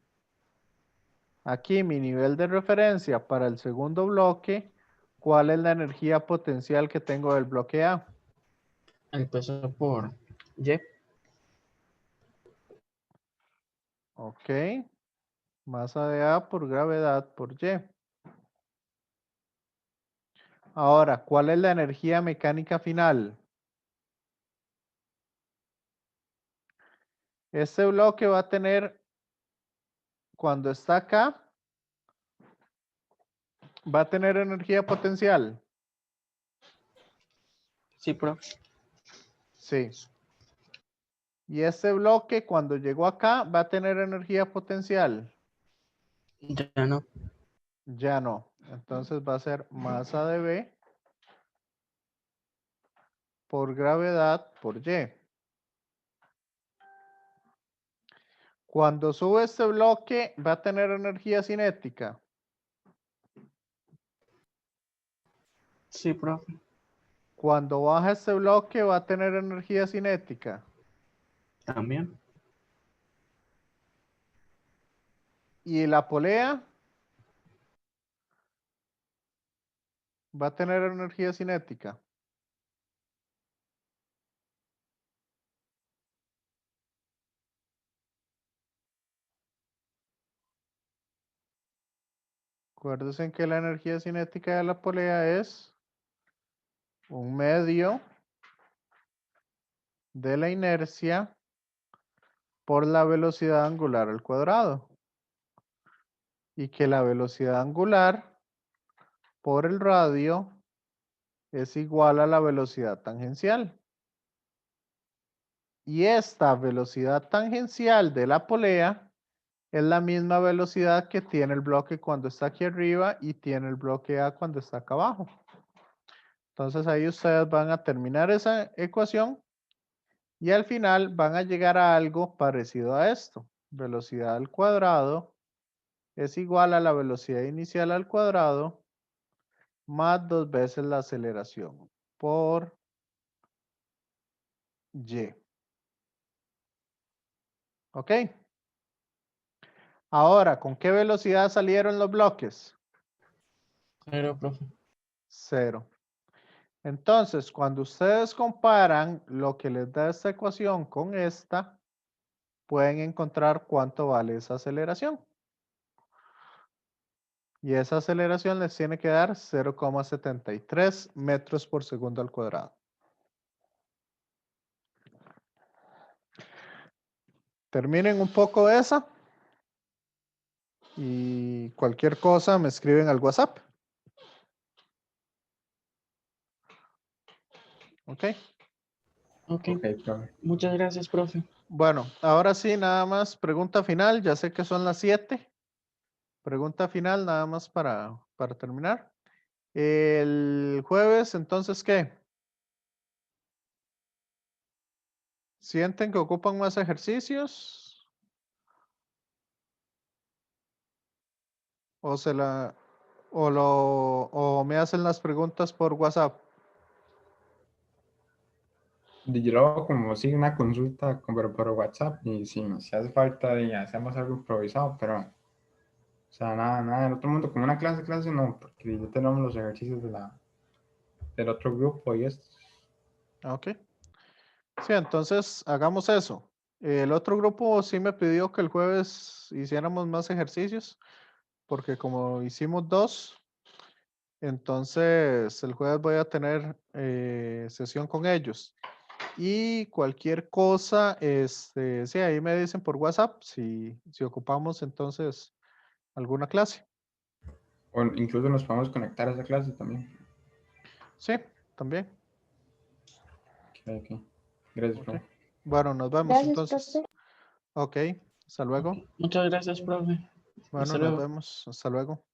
mi nivel de referencia para el segundo bloque, ¿cuál es la energía potencial que tengo del bloque A? El peso por Y. Ok. Masa de A por gravedad por Y. Ahora, ¿cuál es la energía mecánica final? Este bloque va a tener, cuando está acá, va a tener energía potencial. Sí, profe. Sí. Y este bloque, cuando llegó acá, va a tener energía potencial. Ya no. Ya no. Entonces va a ser masa de B por gravedad por Y. Cuando sube este bloque, va a tener energía cinética. Sí, profe. Cuando baja este bloque, va a tener energía cinética. También. Y la polea va a tener energía cinética. Acuérdense que la energía cinética de la polea es un medio de la inercia por la velocidad angular al cuadrado. Y que la velocidad angular por el radio es igual a la velocidad tangencial. Y esta velocidad tangencial de la polea es la misma velocidad que tiene el bloque cuando está aquí arriba y tiene el bloque A cuando está acá abajo. Entonces ahí ustedes van a terminar esa ecuación y al final van a llegar a algo parecido a esto. Velocidad al cuadrado es igual a la velocidad inicial al cuadrado más 2 veces la aceleración por Y. ¿Ok? Ahora, ¿con qué velocidad salieron los bloques? 0, profe. 0. Entonces, cuando ustedes comparan lo que les da esta ecuación con esta, pueden encontrar cuánto vale esa aceleración. Y esa aceleración les tiene que dar 0,73 metros por segundo al cuadrado. Terminen un poco esa. Y cualquier cosa me escriben al WhatsApp. ¿Ok? Ok. Ok, profe. Muchas gracias, profe. Bueno, ahora sí, nada más pregunta final. Ya sé que son las 7. Pregunta final, nada más para terminar. El jueves, entonces, ¿qué? ¿Sienten que ocupan más ejercicios? ¿O o me hacen las preguntas por WhatsApp. Y yo lo hago como si una consulta pero por WhatsApp y si hace falta y hacemos algo improvisado, pero o sea, nada del otro mundo, como una clase no, porque ya tenemos los ejercicios del otro grupo y esto. Ok. Sí, entonces hagamos eso. El otro grupo sí me pidió que el jueves hiciéramos más ejercicios, porque como hicimos 2, entonces el jueves voy a tener sesión con ellos. Y cualquier cosa, sí, ahí me dicen por WhatsApp si ocupamos entonces alguna clase. O incluso nos podemos conectar a esa clase también. Sí, también. Ok. Gracias, Ok. profe. Bueno, nos vemos Gracias, entonces. profe. Ok, hasta luego. Muchas gracias, profe. Bueno, Hasta nos luego. vemos. Hasta luego.